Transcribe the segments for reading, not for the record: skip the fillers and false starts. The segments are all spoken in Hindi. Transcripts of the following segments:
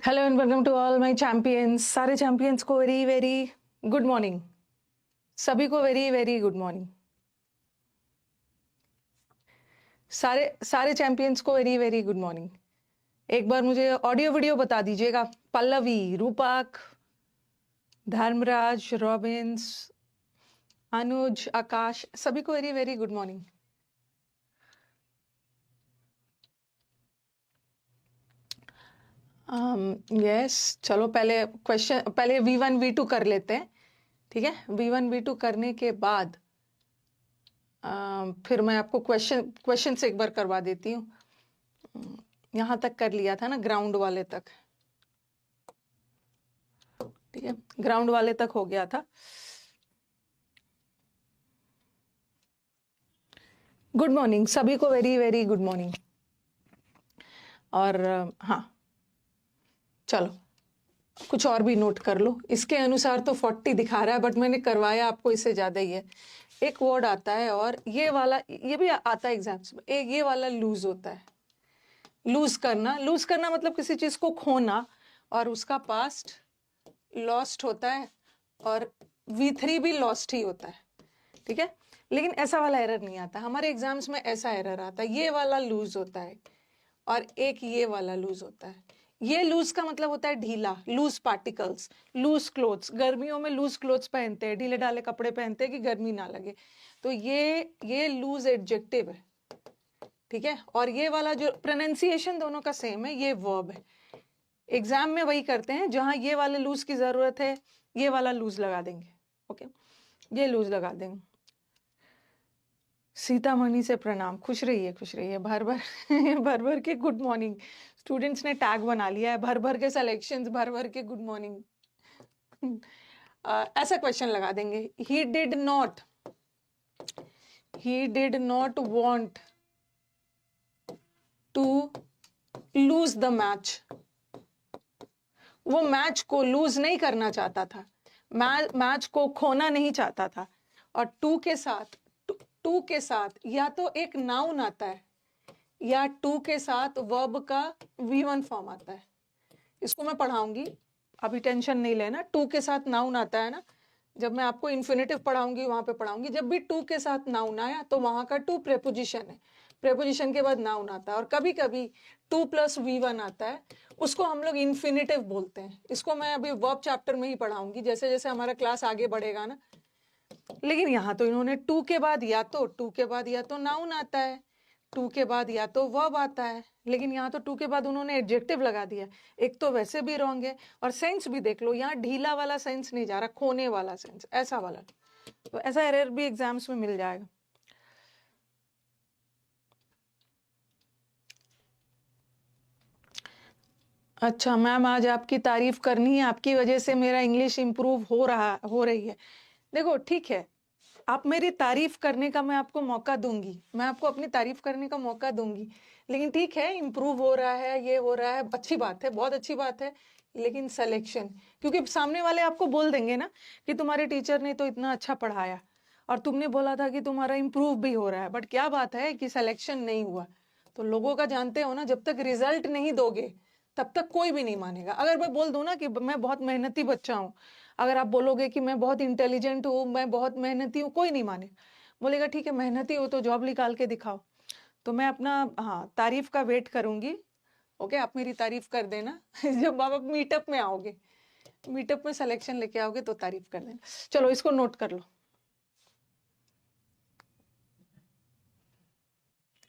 Hello and welcome to all my champions. सारे चैंपियंस को वेरी वेरी गुड मॉर्निंग। सभी को वेरी वेरी गुड मॉर्निंग। सारे सारे चैंपियंस को वेरी वेरी गुड मॉर्निंग। एक बार मुझे ऑडियो वीडियो बता दीजिएगा। पल्लवी, रूपक, धर्मराज, रॉबिन्स, अनुज, आकाश, सभी को very very good morning. Yes, चलो पहले V1 V2 कर लेते हैं। ठीक है, V1 V2 करने के बाद फिर मैं आपको क्वेश्चन से एक बार करवा देती हूँ। यहाँ तक कर लिया था ना, ग्राउंड वाले तक। ठीक है, ग्राउंड वाले तक हो गया था। गुड मॉर्निंग, सभी को वेरी वेरी गुड मॉर्निंग। और हाँ, चलो कुछ और भी नोट कर लो। इसके अनुसार तो 40 दिखा रहा है, बट मैंने करवाया आपको इससे ज़्यादा ही है। एक वर्ड आता है, और ये वाला, ये भी आता है एग्जाम्स में। एक ये वाला लूज होता है। लूज करना मतलब किसी चीज़ को खोना, और उसका पास्ट लॉस्ट होता है, और V3 भी लॉस्ट ही होता है। ठीक है, लेकिन ऐसा वाला एरर नहीं आता हमारे एग्जाम्स में। ऐसा एरर आता है, ये वाला लूज होता है, और एक ये वाला लूज होता है। ये लूज का मतलब होता है ढीला, लूज पार्टिकल्स, लूज क्लोथ्स। गर्मियों में लूज क्लोथ्स पहनते हैं, ढीले ढाले कपड़े पहनते हैं कि गर्मी ना लगे। तो ये लूज एडजेक्टिव है। ठीक है, और ये वाला जो प्रोनाउंसिएशन दोनों का सेम है, ये वर्ब है। एग्जाम में वही करते हैं, जहां ये वाले लूज की जरूरत है ये वाला लूज लगा देंगे। ओके, ये लूज लगा देंगे। सीतामणि से प्रणाम, खुश रहिए भर भर भर भर के गुड मॉर्निंग। स्टूडेंट्स ने टैग बना लिया है, भर भर के सिलेक्शंस, भर भर के गुड मॉर्निंग। ऐसा क्वेश्चन लगा देंगे, he did not want to lose the match. वो मैच को लूज नहीं करना चाहता था, मैच को खोना नहीं चाहता था। और टू के साथ या तो एक नाउन आता है, या टू के साथ वर्ब का V1 फॉर्म आता है। इसको मैं पढ़ाऊंगी, अभी टेंशन नहीं लेना। टू के साथ नाउन आता है ना, जब मैं आपको इन्फिनेटिव पढ़ाऊंगी वहां पे पढ़ाऊंगी। जब भी टू के साथ नाउन आया तो वहां का टू प्रेपोजिशन है, प्रेपोजिशन के बाद नाउन आता है। और कभी कभी 2+V1 आता है, उसको हम लोग इन्फिनेटिव बोलते हैं। इसको मैं अभी वर्ब चैप्टर में ही पढ़ाऊंगी, जैसे जैसे हमारा क्लास आगे बढ़ेगा ना। लेकिन यहाँ तो इन्होंने टू के बाद या तो नाउन आता है, टू के बाद या तो वर्ब आता है, लेकिन यहाँ तो टू के बाद उन्होंने एडजेक्टिव लगा दिया। एक तो वैसे भी रॉन्ग है, और सेंस भी देख लो, यहाँ ढीला वाला सेंस नहीं जा रहा, खोने वाला सेंस, ऐसा वाला। तो ऐसा एरर भी एग्जाम्स में मिल जाएगा। अच्छा मैम, आज आपकी तारीफ करनी है, आपकी वजह से मेरा इंग्लिश इंप्रूव हो रही है। देखो ठीक है, आप मेरी तारीफ करने का मैं आपको मौका दूंगी, मैं आपको अपनी तारीफ करने का मौका दूंगी। लेकिन ठीक है, इम्प्रूव हो रहा है, ये हो रहा है, अच्छी बात है, बहुत अच्छी बात है। लेकिन सिलेक्शन, क्योंकि सामने वाले आपको बोल देंगे ना कि तुम्हारे टीचर ने तो इतना अच्छा पढ़ाया, और तुमने बोला था कि तुम्हारा इम्प्रूव भी हो रहा है, बट क्या बात है कि सिलेक्शन नहीं हुआ। तो लोगों का जानते हो ना, जब तक रिजल्ट नहीं दोगे तब तक कोई भी नहीं मानेगा। अगर मैं बोल दूं ना कि मैं बहुत मेहनती बच्चा हूँ, अगर आप बोलोगे कि मैं बहुत इंटेलिजेंट हूँ, मैं बहुत मेहनती हूँ, कोई नहीं माने। बोलेगा ठीक है मेहनती हो तो जॉब निकाल के दिखाओ। तो मैं अपना, हाँ, तारीफ का वेट करूंगी। ओके, आप मेरी तारीफ कर देना जब आप मीटअप में आओगे, मीटअप में सिलेक्शन लेके आओगे तो तारीफ कर देना। चलो इसको नोट कर लो।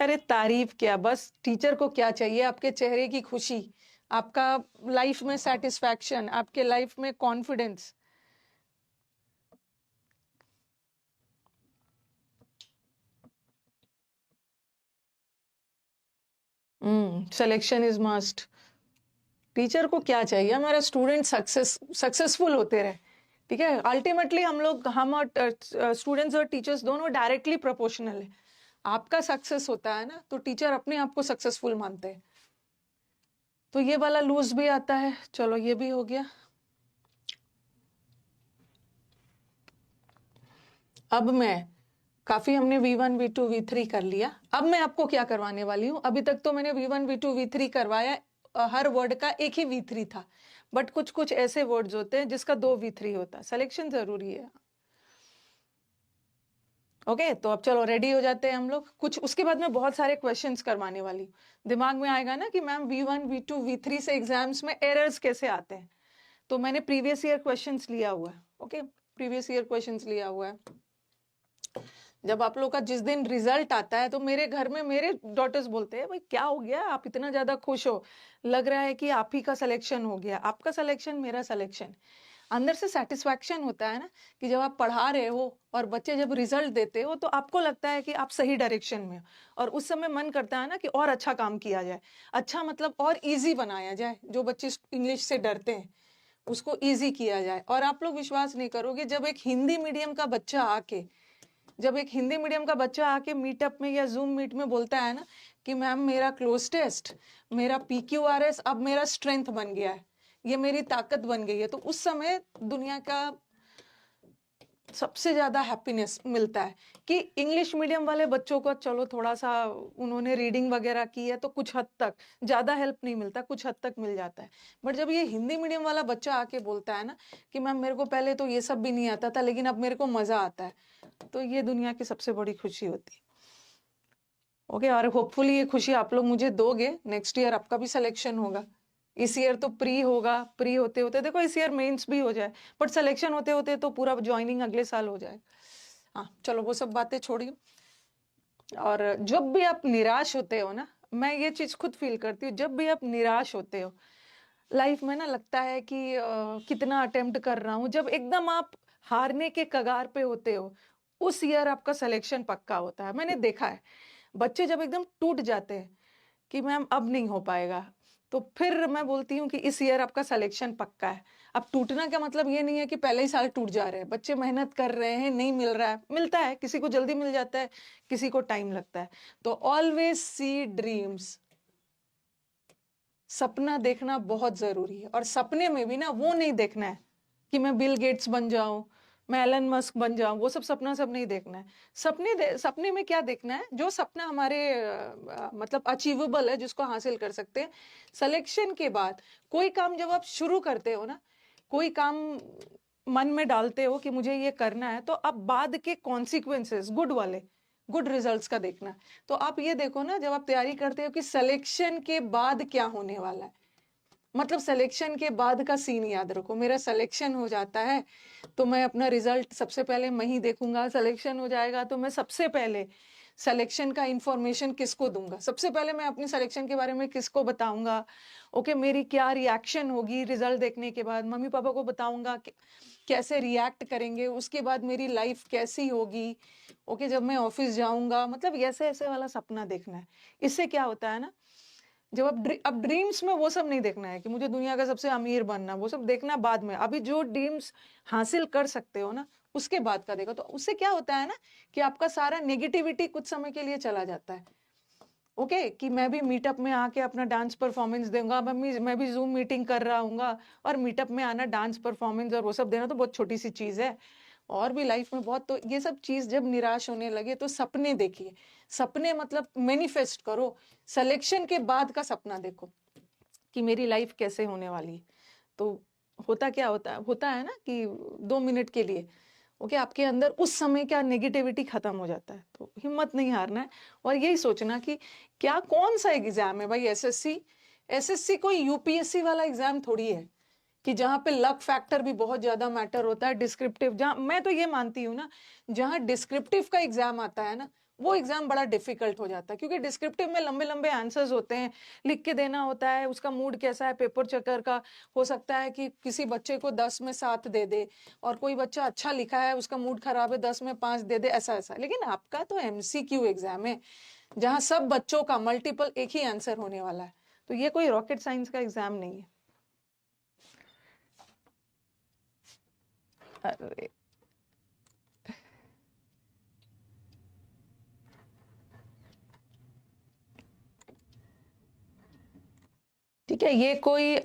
अरे तारीफ क्या, बस टीचर को क्या चाहिए? आपके चेहरे की खुशी, आपका लाइफ में सेटिस्फैक्शन, आपके लाइफ में confidence. Selection is must. Teacher को क्या चाहिए? हमारा स्टूडेंट सक्सेसफुल होते रहे। ठीक है, अल्टीमेटली हम और स्टूडेंट्स और टीचर्स दोनों डायरेक्टली प्रोपोर्शनल है। आपका सक्सेस होता है ना, तो टीचर अपने आप को सक्सेसफुल मानते हैं। तो ये वाला लूज भी आता है, चलो ये भी हो गया। अब मैं, काफी हमने V1 V2 V3 कर लिया। अब मैं आपको क्या करवाने वाली हूँ, अभी तक तो मैंने V1 V2 V3 करवाया हर वर्ड का एक ही V3 था, बट कुछ कुछ ऐसे वर्ड्स होते हैं जिसका 2 V3 होता है। सिलेक्शन जरूरी है। ओके तो अब चलो रेडी हो जाते हैं हम लोग। कुछ उसके बाद में बहुत सारे क्वेश्चंस करवाने वाली हूँ। दिमाग में आएगा ना कि मैम V1 V2 V3 से एग्जाम्स में एरर्स कैसे आते हैं, तो मैंने प्रीवियस ईयर क्वेश्चंस लिया हुआ है। ओके प्रीवियस ईयर क्वेश्चंस लिया हुआ है। जब आप लोग का जिस दिन रिजल्ट आता है तो मेरे घर में मेरे डॉटर्स बोलते हैं भाई क्या हो गया, आप इतना ज्यादा खुश हो, लग रहा है कि आप ही का सिलेक्शन हो गया। आपका सिलेक्शन मेरा सिलेक्शन, अंदर से सेटिस्फैक्शन होता है ना कि जब आप पढ़ा रहे हो और बच्चे जब रिजल्ट देते हो तो आपको लगता है कि आप सही डायरेक्शन में हो, और उस समय मन करता है ना कि और अच्छा काम किया जाए। अच्छा मतलब और इजी बनाया जाए, जो बच्चे इंग्लिश से डरते हैं उसको इजी किया जाए। और आप लोग विश्वास नहीं करोगे, जब एक हिंदी मीडियम का बच्चा आके मीटअप में या जूम मीट में बोलता है ना कि मैम मेरा क्लोज टेस्ट, मेरा PQRS अब मेरा स्ट्रेंथ बन गया है, ये मेरी ताकत बन गई है, तो उस समय दुनिया का सबसे ज्यादा हैप्पीनेस मिलता है। कि इंग्लिश मीडियम वाले बच्चों को चलो थोड़ा सा उन्होंने रीडिंग वगैरह की है तो कुछ हद तक, ज्यादा हेल्प नहीं मिलता, कुछ हद तक मिल जाता है। बट जब ये हिंदी मीडियम वाला बच्चा आके बोलता है ना कि मैम मेरे को पहले तो ये सब भी नहीं आता था लेकिन अब मेरे को मजा आता है, तो ये दुनिया की सबसे बड़ी खुशी होती है। ओके और होपफुली ये खुशी आप लोग मुझे दोगे। नेक्स्ट ईयर आपका भी सिलेक्शन होगा। इस ईयर तो प्री होगा, प्री होते होते देखो इस ईयर मेंस भी हो जाए, बट सिलेक्शन होते होते तो पूरा ज्वाइनिंग अगले साल हो जाए। हाँ चलो वो सब बातें छोड़िए। और जब भी आप निराश होते हो ना, मैं ये चीज खुद फील करती हूँ, जब भी आप निराश होते हो लाइफ में ना, लगता है कि कितना अटेम्प्ट कर रहा हूँ, जब एकदम आप हारने के कगार पे होते हो उस ईयर आपका सिलेक्शन पक्का होता है। मैंने देखा है बच्चे जब एकदम टूट जाते हैं कि मैम अब नहीं हो पाएगा, तो फिर मैं बोलती हूँ कि इस ईयर आपका सिलेक्शन पक्का है। अब टूटना का मतलब ये नहीं है कि पहले ही साल टूट जा रहे हैं, बच्चे मेहनत कर रहे हैं, नहीं मिल रहा है, मिलता है, किसी को जल्दी मिल जाता है, किसी को टाइम लगता है। तो ऑलवेज सी ड्रीम्स, सपना देखना बहुत जरूरी है। और सपने में भी ना वो नहीं देखना है कि मैं बिल गेट्स बन जाऊं, मैं एलन मस्क बन जाऊं, वो सपना सब नहीं देखना है। सपने में क्या देखना है, जो सपना हमारे मतलब अचीवेबल है, जिसको हासिल कर सकते हैं। सिलेक्शन के बाद कोई काम जब आप शुरू करते हो ना, कोई काम मन में डालते हो कि मुझे ये करना है, तो अब बाद के कॉन्सिक्वेंसेस गुड वाले, गुड रिजल्ट्स का देखना है। तो आप ये देखो ना, जब आप तैयारी करते हो कि सिलेक्शन के बाद क्या होने वाला है, मतलब सिलेक्शन के बाद का सीन याद रखो। मेरा सिलेक्शन हो जाता है तो मैं अपना रिजल्ट सबसे पहले मैं ही देखूंगा। सिलेक्शन हो जाएगा तो मैं सबसे पहले सिलेक्शन का इंफॉर्मेशन किसको दूंगा, सबसे पहले मैं अपनी सिलेक्शन के बारे में किसको बताऊंगा। ओके मेरी क्या रिएक्शन होगी रिजल्ट देखने के बाद, मम्मी पापा को बताऊंगा कैसे रिएक्ट करेंगे, उसके बाद मेरी लाइफ कैसी होगी। ओके जब मैं ऑफिस जाऊंगा, मतलब ऐसे ऐसे वाला सपना देखना है। इससे क्या होता है ना, जब अब ड्रीम्स में वो सब नहीं देखना है कि मुझे दुनिया का सबसे अमीर बनना, वो सब देखना बाद में। अभी जो ड्रीम्स हासिल कर सकते हो ना, उसके बाद का देखो। तो उससे क्या होता है ना कि आपका सारा नेगेटिविटी कुछ समय के लिए चला जाता है। ओके कि मैं भी मीटअप में आके अपना डांस परफॉर्मेंस दूंगा, मैं भी जूम मीटिंग कर रहा हूँ, और मीटअप में आना, डांस परफॉर्मेंस और वो सब देना तो बहुत छोटी सी चीज है, और भी लाइफ में बहुत। तो ये सब चीज जब निराश होने लगे तो सपने देखिए। सपने मतलब मैनिफेस्ट करो। सिलेक्शन के बाद का सपना देखो कि मेरी लाइफ कैसे होने वाली है। तो होता क्या होता है ना कि 2 मिनट के लिए ओके आपके अंदर उस समय क्या नेगेटिविटी खत्म हो जाता है। तो हिम्मत नहीं हारना है, और यही सोचना कि क्या कौन सा एग्जाम है भाई, एसएससी कोई यूपीएससी वाला एग्जाम थोड़ी है कि जहां पे लक फैक्टर भी बहुत ज्यादा मैटर होता है। डिस्क्रिप्टिव, जहां मैं तो ये मानती हूँ ना, जहां डिस्क्रिप्टिव का एग्जाम आता है ना, वो एग्जाम बड़ा डिफिकल्ट हो जाता है, क्योंकि डिस्क्रिप्टिव में लंबे लंबे आंसर्स होते हैं, लिख के देना होता है, उसका मूड कैसा है पेपर चेकर का। हो सकता है कि किसी बच्चे को 10 में 7 दे दे, और कोई बच्चा अच्छा लिखा है उसका मूड खराब है 10 में 5 दे दे, ऐसा ऐसा। लेकिन आपका तो MCQ एग्जाम है जहां सब बच्चों का मल्टीपल एक ही आंसर होने वाला है। तो ये कोई रॉकेट साइंस का एग्जाम नहीं है। अरे ठीक है, ये कोई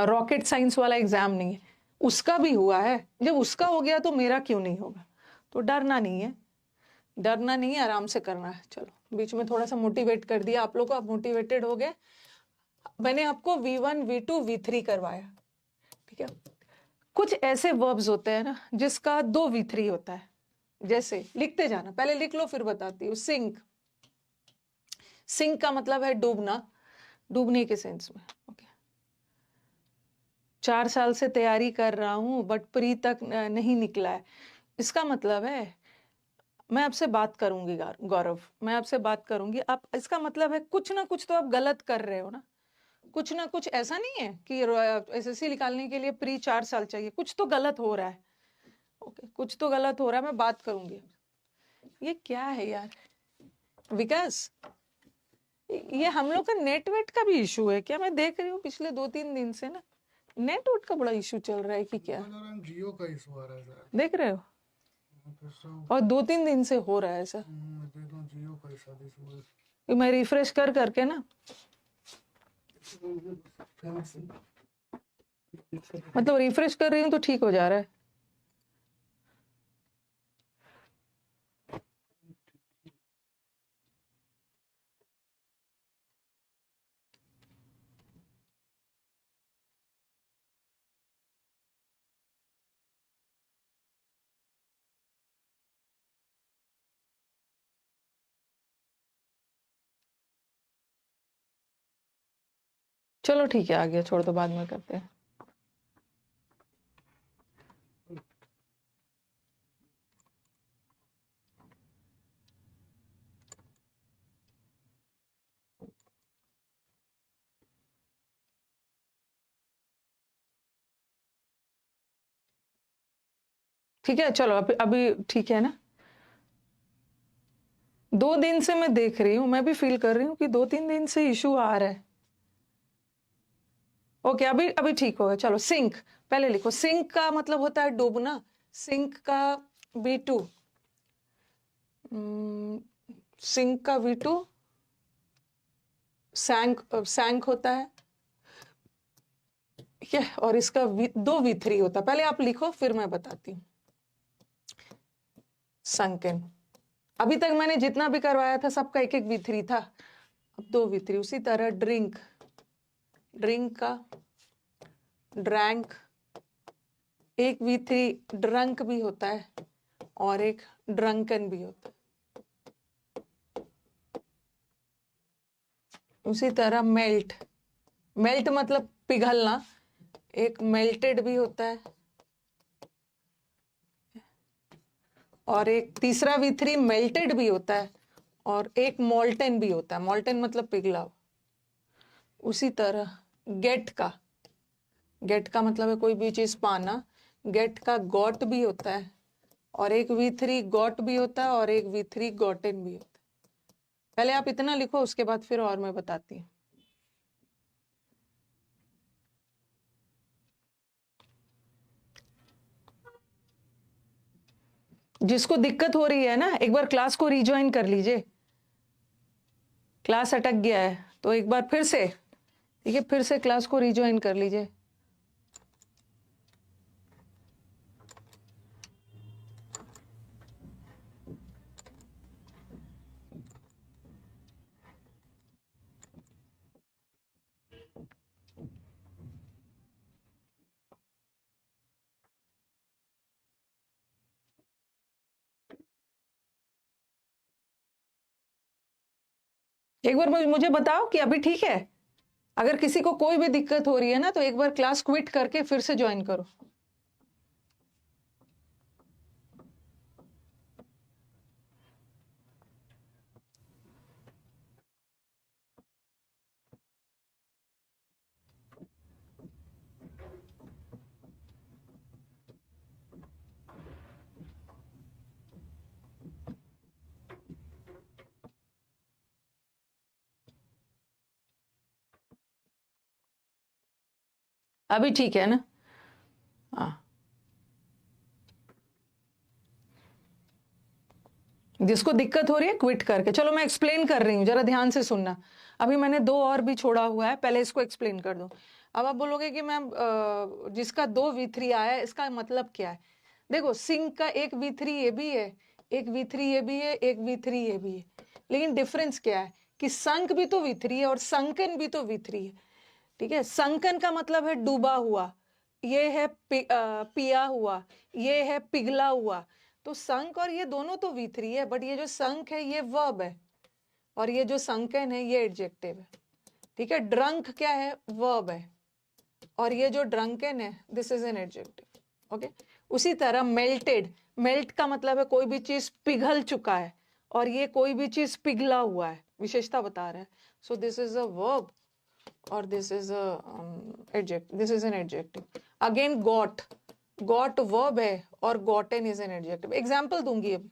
रॉकेट साइंस वाला एग्जाम नहीं है। उसका भी हुआ है, जब उसका हो गया तो मेरा क्यों नहीं होगा। तो डरना नहीं है, डरना नहीं है, आराम से करना है। चलो बीच में थोड़ा सा मोटिवेट कर दिया आप लोग को, आप मोटिवेटेड हो गए। मैंने आपको V1 V2 V3 करवाया, ठीक है। कुछ ऐसे वर्ब्स होते हैं ना जिसका 2 V3 होता है, जैसे लिखते जाना, पहले लिख लो फिर बताती हूँ। सिंक, सिंक का मतलब है डूबना, डूबने के सेंस में। ओके, 4 साल से तैयारी कर रहा हूं बट प्री तक नहीं निकला है, इसका मतलब है मैं आपसे बात करूंगी गौरव, मैं आपसे बात करूंगी, आप, इसका मतलब है कुछ ना कुछ तो आप गलत कर रहे हो ना, कुछ ना कुछ। ऐसा नहीं है कि एसएससी निकालने के लिए प्री 4 साल चाहिए, कुछ तो गलत हो रहा है। ओके, कुछ तो गलत हो रहा है, मैं बात करूंगी। ये क्या है यार विकास, ये हम लोग का नेटवर्क का भी इशू है क्या? मैं देख रही हूँ पिछले 2-3 दिन से ना नेटवर्क का बड़ा इशू चल रहा है कि क्या, जियो का इशू आ रहा है सर। देख रहे हो? और 2-3 दिन से हो रहा है ऐसा। जियो का इशू है। कि मैं रिफ्रेश कर करके ना, मतलब रिफ्रेश कर रही हूँ तो ठीक हो जा रहा है। चलो ठीक है, आ गया, छोड़ दो, बाद में करते हैं। ठीक है, चलो अभी अभी ठीक है ना। 2 दिन से मैं देख रही हूँ, मैं भी फील कर रही हूँ कि 2-3 दिन से इशू आ रहा है। ओके, अभी अभी ठीक हो गया। चलो, सिंक पहले लिखो। सिंक का मतलब होता है डूबना। सिंक का V2, सिंक का V2 सैंक, सैंक होता है, ठीक है। और इसका 2 V3 होता है। पहले आप लिखो फिर मैं बताती हूँ। संकन, अभी तक मैंने जितना भी करवाया था सबका 1-1 V3 था, अब 2 V3। उसी तरह ड्रिंक, ड्रिंक का ड्रैंक, 1 V3 ड्रंक भी होता है और एक ड्रंकन भी होता है। उसी तरह मेल्ट, मेल्ट मतलब पिघलना, एक मेल्टेड भी होता है और एक तीसरा V3 मेल्टेड भी होता है और एक मोल्टन भी होता है। मोल्टन मतलब पिघला हुआ। उसी तरह गेट का, गेट का मतलब है कोई भी चीज पाना, गेट का गॉट भी होता है और एक V3 गॉट भी होता है और एक V3 गॉटन भी होता है। पहले आप इतना लिखो, उसके बाद फिर और मैं बताती हूँ। जिसको दिक्कत हो रही है ना, एक बार क्लास को रिज्वाइन कर लीजिए। क्लास अटक गया है तो एक बार फिर से, ठीक है, फिर से क्लास को रिज्वाइन कर लीजिए। एक बार मुझे बताओ कि अभी ठीक है। अगर किसी को कोई भी दिक्कत हो रही है ना तो एक बार क्लास क्विट करके फिर से ज्वाइन करो। अभी ठीक है ना? हाँ, जिसको दिक्कत हो रही है क्विट करके, चलो मैं एक्सप्लेन कर रही हूँ, जरा ध्यान से सुनना। अभी मैंने 2 और भी छोड़ा हुआ है, पहले इसको एक्सप्लेन कर दूं। अब आप बोलोगे कि मैम जिसका 2 V3 आया है इसका मतलब क्या है? देखो, सिंक का एक V3 ये भी है, एक V3 ये भी है, एक V3 ये भी है, लेकिन डिफरेंस क्या है कि संक भी तो V3 है और संकन भी तो V3 है। ठीक है। संकन का मतलब है डूबा हुआ, ये है पिया हुआ, ये है पिघला हुआ। तो संक और ये दोनों तो V3 है, बट ये जो संक है ये वर्ब है और ये जो संकन है ये एडजेक्टिव है। ठीक है। ड्रंक क्या है, वर्ब है, और ये जो ड्रंकन है this is an adjective. Okay. उसी तरह मेल्टेड, मेल्ट का मतलब है कोई भी चीज पिघल चुका है, और ये कोई भी चीज पिघला हुआ है, विशेषता बता रहा है। So this is a verb और this is a adjective, this is an adjective. Again got, got verb है और gotten is an adjective. Example दूंगी, अब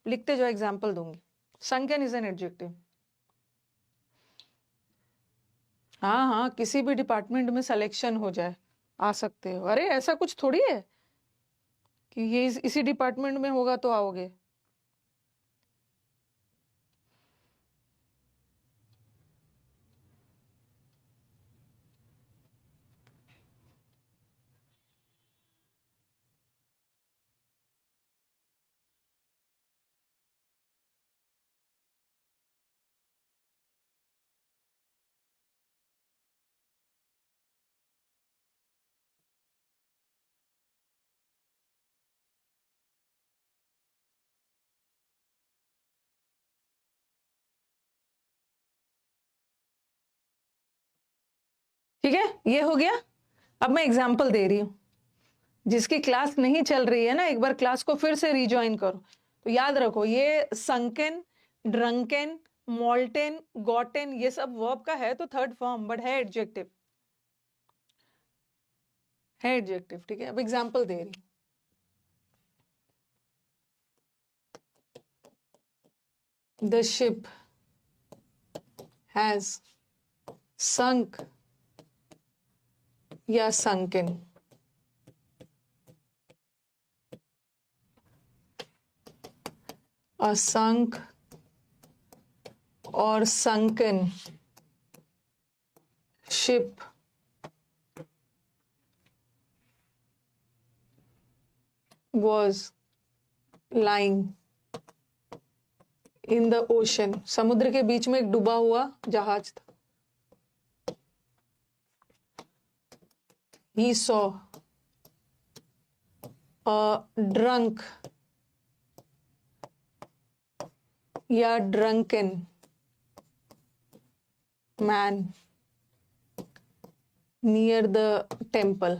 लिखते जाओ, एग्जाम्पल दूंगी। Sunken is an adjective. हाँ हाँ, किसी भी डिपार्टमेंट में सिलेक्शन हो जाए आ सकते हो। अरे ऐसा कुछ थोड़ी है कि ये इसी डिपार्टमेंट में होगा तो आओगे। ठीक है, ये हो गया। अब मैं एग्जाम्पल दे रही हूँ। जिसकी क्लास नहीं चल रही है ना, एक बार क्लास को फिर से रिज्वाइन करो। तो याद रखो, ये संकन, ड्रंकन, मॉल्टन, गॉटन, ये सब वर्ब का है तो थर्ड फॉर्म, बट है एडजेक्टिव, है एडजेक्टिव। ठीक है। अब एग्जाम्पल दे रही हूँ। द शिप हैज sunk या sunken। a sunk or sunken ship was lying in the ocean। समुद्र के बीच में एक डूबा हुआ जहाज था। He saw a drunk या drunken man near the temple।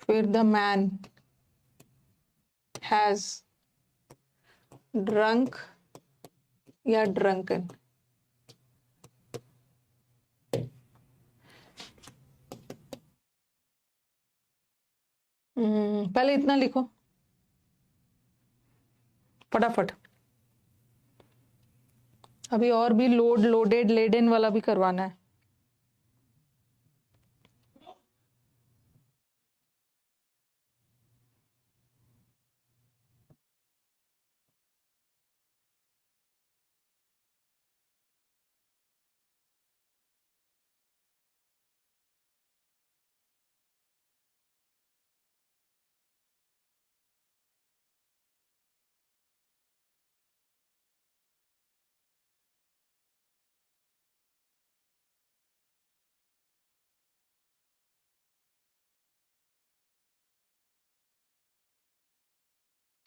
फिर the man has drunk या drunken। पहले इतना लिखो फटाफट। अभी और भी लोड, लोडेड, लेडन वाला भी करवाना है।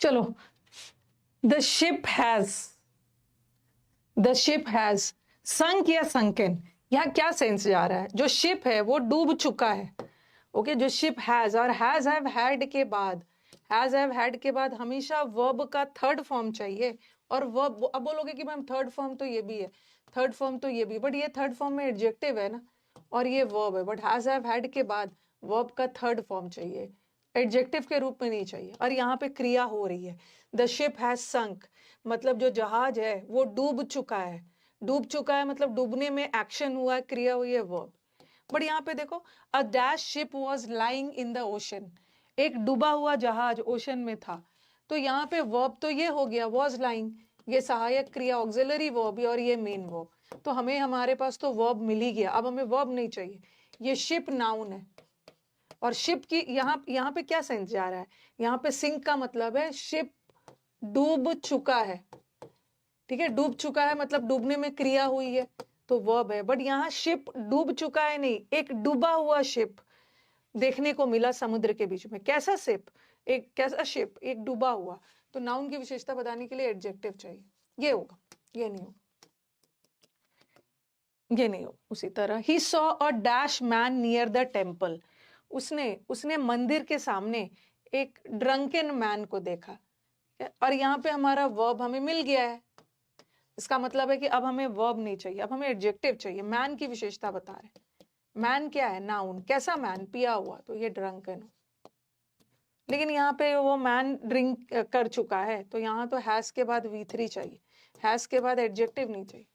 चलो, the ship has, the ship has sunk या संकन, यहाँ क्या सेंस जा रहा है? जो शिप है वो डूब चुका है। ओके। जो शिप हैज और हैज हैव हैड के बाद, हैज हैव हैड के बाद हमेशा वर्ब का थर्ड फॉर्म चाहिए। और वर्ब, अब बोलोगे कि मैम थर्ड फॉर्म तो ये भी है, थर्ड फॉर्म तो ये भी, बट ये थर्ड फॉर्म में एडजेक्टिव है ना, और ये वर्ब है। बट हैज हैव हैड के बाद वर्ब का थर्ड फॉर्म चाहिए, एडजेक्टिव के रूप में नहीं चाहिए। और यहाँ पे क्रिया हो रही है। द शिप हैज संक, मतलब जो जहाज है वो डूब चुका है। डूब चुका है मतलब डूबने में एक्शन हुआ है, क्रिया हुई है, वर्ब। बट यहाँ पे देखो, a dash ship was lying in the ocean, एक डूबा हुआ जहाज ओशन में था। तो यहाँ पे वर्ब तो ये हो गया वॉज लाइंग, ये सहायक क्रिया ऑक्सिलरी वर्ब और ये मेन वर्ब। तो हमें, हमारे पास तो वर्ब मिल ही गया, अब हमें वर्ब नहीं चाहिए। ये शिप नाउन है, और शिप की यहाँ पे क्या सेंस जा रहा है? यहाँ पे सिंक का मतलब है शिप डूब चुका है, ठीक है, डूब चुका है मतलब डूबने में क्रिया हुई है तो वर्ब है। बट यहाँ शिप डूब चुका है नहीं, एक डूबा हुआ शिप देखने को मिला समुद्र के बीच में। कैसा शिप? एक कैसा शिप? एक डूबा हुआ। तो नाउन की विशेषता बताने के लिए एडजेक्टिव चाहिए। ये होगा, ये नहीं होगा, ये नहीं होगा। उसी तरह he saw a dash man near the temple, उसने मंदिर के सामने एक ड्रंकन मैन को देखा। और यहाँ पे हमारा वर्ब हमें मिल गया है। इसका मतलब है कि अब हमें वर्ब नहीं चाहिए, अब हमें एडजेक्टिव चाहिए। मैन की विशेषता बता रहे हैं। मैन क्या है? नाउन। कैसा मैन? पिया हुआ, तो ये ड्रंकन हो। लेकिन यहाँ पे वो मैन ड्रिंक कर चुका है, तो यहाँ तो हैज के बाद V3 चाहिए, हैज के बाद एडजेक्टिव नहीं चाहिए।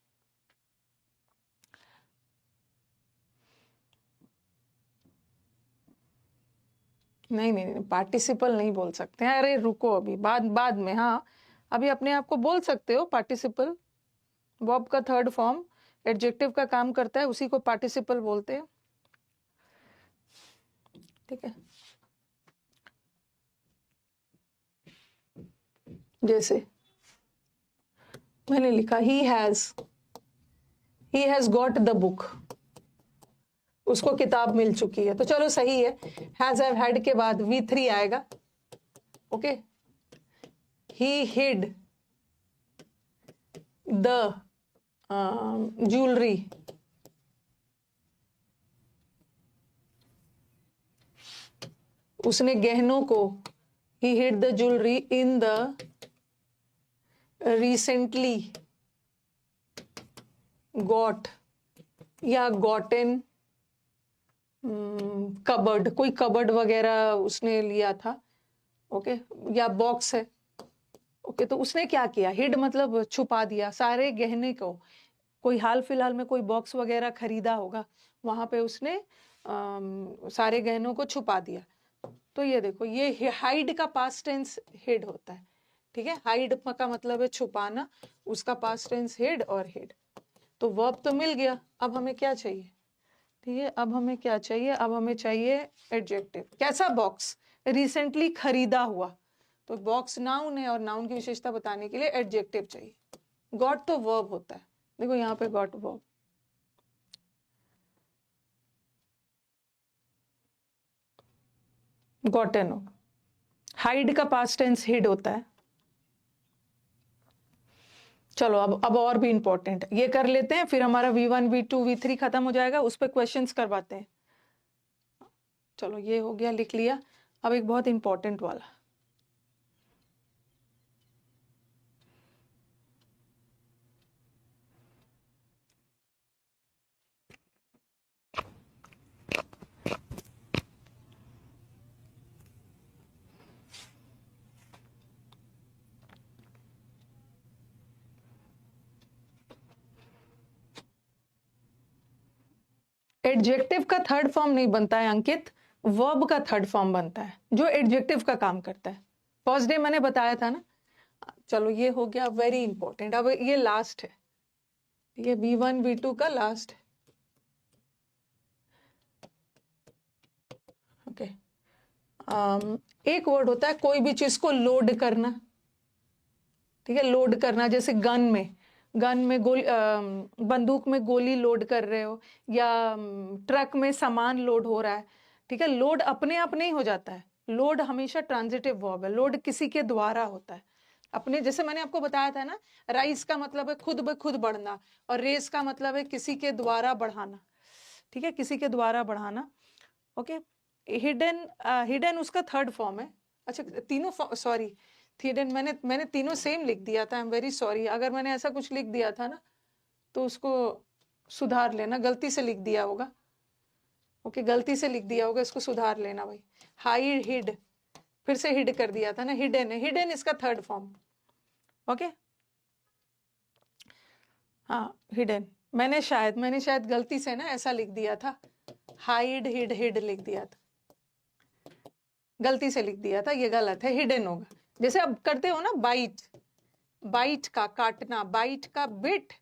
नहीं नहीं नहीं, पार्टिसिपल नहीं बोल सकते हैं। अरे रुको, अभी बाद में। हाँ, अभी अपने आप को बोल सकते हो पार्टिसिपल। वर्ब का थर्ड फॉर्म एडजेक्टिव का काम करता है, उसी को पार्टिसिपल बोलते हैं, ठीक है। जैसे मैंने लिखा he has got the book, उसको किताब मिल चुकी है, तो चलो सही है। हैज हैव हैड के बाद V3 आएगा, okay. He hide the jewellery, उसने गहनों को, ही hide the jewellery in the recently got या गॉटन कबर्ड, कोई कबर्ड वगैरह उसने लिया था, ओके, या बॉक्स है, ओके। तो उसने क्या किया? हिड मतलब छुपा दिया सारे गहने को। कोई हाल फिलहाल में कोई बॉक्स वगैरह खरीदा होगा, वहां पे उसने सारे गहनों को छुपा दिया। तो ये देखो, ये हाइड का पास्ट टेंस हिड होता है, ठीक है। हाइड का मतलब है छुपाना, उसका पास्ट टेंस हिड और हिड। तो वर्ब तो मिल गया, अब हमें क्या चाहिए? ठीक है, अब हमें क्या चाहिए? अब हमें चाहिए एडजेक्टिव। कैसा? बॉक्स, रिसेंटली खरीदा हुआ। तो बॉक्स नाउन है और नाउन की विशेषता बताने के लिए एडजेक्टिव चाहिए। गॉट तो वर्ब होता है, देखो यहाँ पे गॉट वर्ब। गॉटन हो। हाइड का पास्ट टेंस हिड होता है। चलो अब और भी इंपॉर्टेंट ये कर लेते हैं, फिर हमारा V1 V2 V3 खत्म हो जाएगा, उस पर क्वेश्चंस करवाते हैं। चलो ये हो गया, लिख लिया। अब एक बहुत इंपॉर्टेंट वाला, एडजेक्टिव का थर्ड फॉर्म नहीं बनता है अंकित, वर्ब का थर्ड फॉर्म बनता है जो एडजेक्टिव का काम करता है। फर्स्ट डे मैंने बताया था ना। चलो ये हो गया वेरी इंपॉर्टेंट। अब ये लास्ट है, ये V1 V2 का लास्ट है, ओके। एक वर्ड होता है कोई भी चीज को लोड करना, ठीक है। लोड करना, जैसे गन में गोली, बंदूक में गोली लोड कर रहे हो, या ट्रक में सामान लोड हो रहा है, ठीक है। लोड अपने आप नहीं हो जाता है, लोड हमेशा ट्रांजिटिव वर्ब है। लोड किसी के द्वारा होता है अपने, जैसे मैंने आपको बताया था ना, राइज का मतलब है खुद ब खुद बढ़ना, और रेस का मतलब है किसी के द्वारा बढ़ाना, ठीक है, किसी के द्वारा बढ़ाना, ओके। हिडन उसका थर्ड फॉर्म है। अच्छा, तीनों, सॉरी, हिडन मैंने तीनों सेम लिख दिया था। आई एम वेरी सॉरी, अगर मैंने ऐसा कुछ लिख दिया था ना तो उसको सुधार लेना, गलती से लिख दिया होगा, ओके, गलती से लिख दिया होगा, इसको सुधार लेना भाई। हाइड हिड, फिर से हिड कर दिया था ना, हिडन है, हिडन इसका थर्ड फॉर्म, ओके। हाँ, हिडन मैंने शायद गलती से ना ऐसा लिख दिया था, हाइड हिड हिड लिख दिया था, गलती से लिख दिया था, ये गलत है, हिडन होगा। जैसे अब करते हो ना बाइट, बाइट का काटना, बाइट का बिट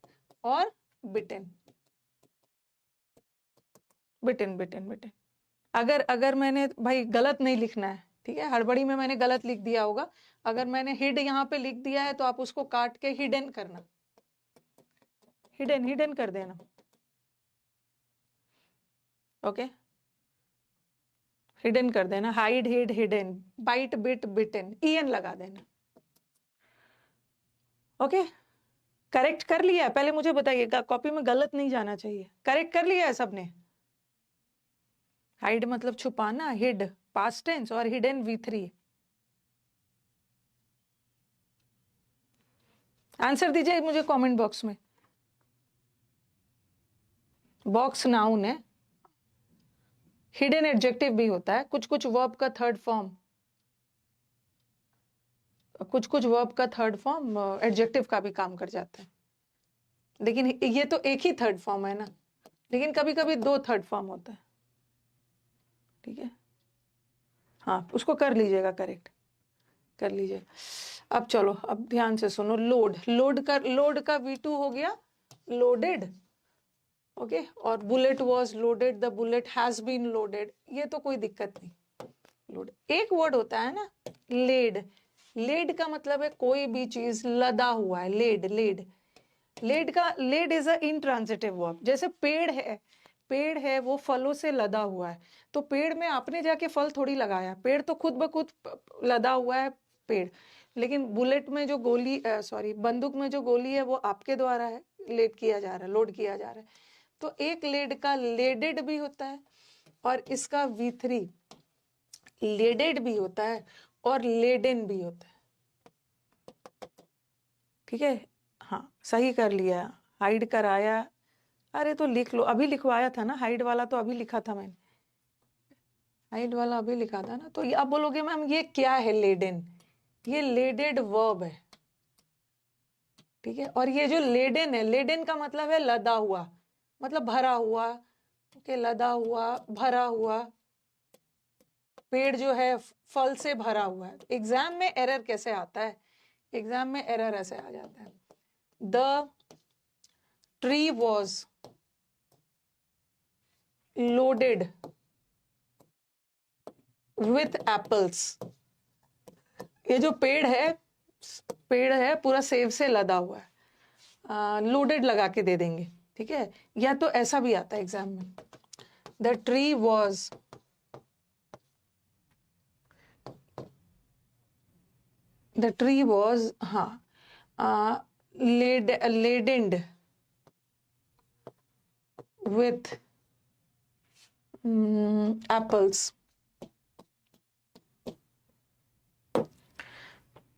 और बिटन, बिटन बिटन बिटन। अगर मैंने भाई गलत नहीं लिखना है, ठीक है, हड़बड़ी में मैंने गलत लिख दिया होगा। अगर मैंने हिड यहाँ पे लिख दिया है तो आप उसको काट के हिडन करना, हिडन कर देना। ओके, हिडन कर देना, hide hid hidden, bite bit bitten, EN लगा देना। ओके, करेक्ट कर लिया है? पहले मुझे बताइएगा, कॉपी में गलत नहीं जाना चाहिए। करेक्ट कर लिया है सबने? हाइड मतलब छुपाना, हिड पास्ट टेंस और हिडन V3। आंसर दीजिए मुझे कमेंट बॉक्स में। बॉक्स नाउन है, हिडन एडजेक्टिव भी होता है, कुछ कुछ वर्ब का थर्ड फॉर्म, एडजेक्टिव का भी काम कर जाता है। लेकिन ये तो एक ही थर्ड फॉर्म है ना, लेकिन कभी कभी 2 थर्ड फॉर्म होता है। ठीक है, हाँ उसको कर लीजिएगा, करेक्ट कर लीजिएगा। अब चलो, अब ध्यान से सुनो। लोड का V2 हो गया लोडेड। ओके, और bullet was loaded, the bullet has been loaded, ये तो कोई दिक्कत नहीं। लोड एक वर्ड होता है ना, लेड का मतलब है कोई भी चीज लदा हुआ है। Lade is a intransitive verb. जैसे पेड़ है वो फलों से लदा हुआ है, तो पेड़ में आपने जाके फल थोड़ी लगाया, पेड़ तो खुद ब खुद लदा हुआ है पेड़। लेकिन बुलेट में जो गोली बंदूक में जो गोली है वो आपके द्वारा है, लोड किया जा रहा है। तो एक लेड का लेडेड भी होता है और इसका V3 लेडेड भी होता है और लेडन भी होता है। ठीक है, हाँ सही कर लिया। हाइड कराया, अरे तो लिख लो, अभी लिखवाया था ना हाइड वाला, तो अभी लिखा था मैंने, हाइड वाला अभी लिखा था ना। तो ये आप बोलोगे मैम ये क्या है लेडन? ये लेडेड वर्ब है। ठीक है, और ये जो लेडन है, लेडन का मतलब है लदा हुआ, मतलब भरा हुआ। ओके, लदा हुआ, भरा हुआ। पेड़ जो है फल से भरा हुआ है। एग्जाम में एरर कैसे आता है? एग्जाम में एरर ऐसे आ जाता है, the tree was loaded with apples. ये जो पेड़ है पूरा सेब से लदा हुआ है, लोडेड लगा के दे देंगे। ठीक है, या तो ऐसा भी आता है एग्जाम में, the tree was ladened with apples।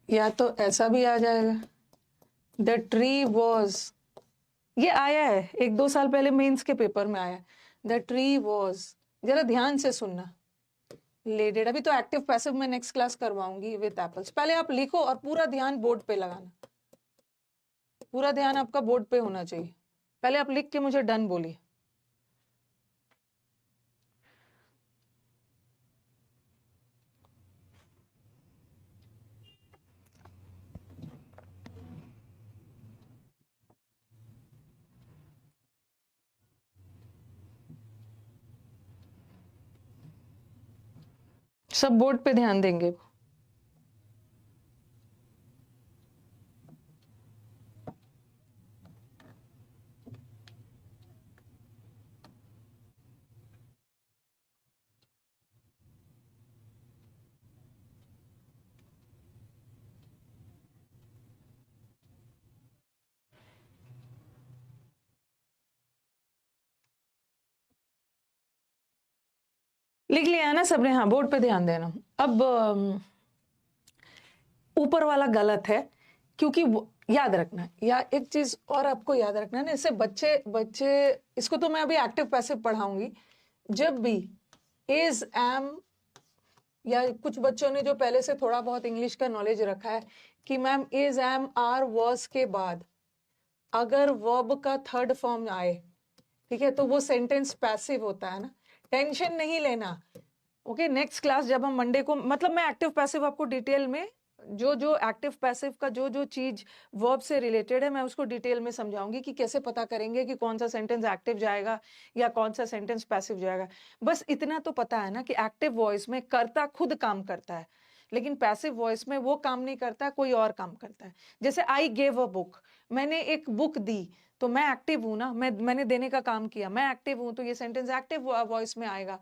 या तो ऐसा भी आ जाएगा, द ट्री वॉज, ये आया है 1-2 साल पहले मेंस के पेपर में आया, द ट्री वॉज। जरा ध्यान से सुनना, लेडेड। अभी तो एक्टिव पैसिव में नेक्स्ट क्लास करवाऊंगी विथ एप्पल्स। पहले आप लिखो और पूरा ध्यान बोर्ड पे लगाना, पूरा ध्यान आपका बोर्ड पे होना चाहिए। पहले आप लिख के मुझे डन बोलिए। सब बोर्ड पे ध्यान देंगे। लिख लिया ना सबने? हाँ, बोर्ड पे ध्यान देना। अब ऊपर वाला गलत है, क्योंकि याद रखना, या एक चीज और आपको याद रखना ना, इससे बच्चे इसको तो मैं अभी एक्टिव पैसिव पढ़ाऊंगी। जब भी इज एम, या कुछ बच्चों ने जो पहले से थोड़ा बहुत इंग्लिश का नॉलेज रखा है कि ma'am is M R verse के बाद अगर वर्ब का थर्ड फॉर्म आए, ठीक है, तो वो सेंटेंस पैसिव होता है ना। टेंशन नहीं लेना। ओके, नेक्स्ट क्लास जब हम मंडे को, मतलब मैं एक्टिव पैसिव आपको डिटेल में जो जो एक्टिव पैसिव का जो जो चीज वर्ब से रिलेटेड है मैं उसको डिटेल में समझाऊंगी कि कैसे पता करेंगे कि कौन सा सेंटेंस एक्टिव जाएगा या कौन सा सेंटेंस पैसिव जाएगा। बस इतना तो पता है ना कि एक्टिव वॉइस में कर्ता खुद काम करता है, लेकिन पैसिव वॉइस में वो काम नहीं करता, कोई और काम करता है। जैसे आई गेव अ बुक, मैंने एक बुक दी, तो मैं एक्टिव हूं ना, मैंने देने का काम किया, मैं एक्टिव हूं, तो ये सेंटेंस एक्टिव वॉइस में आएगा।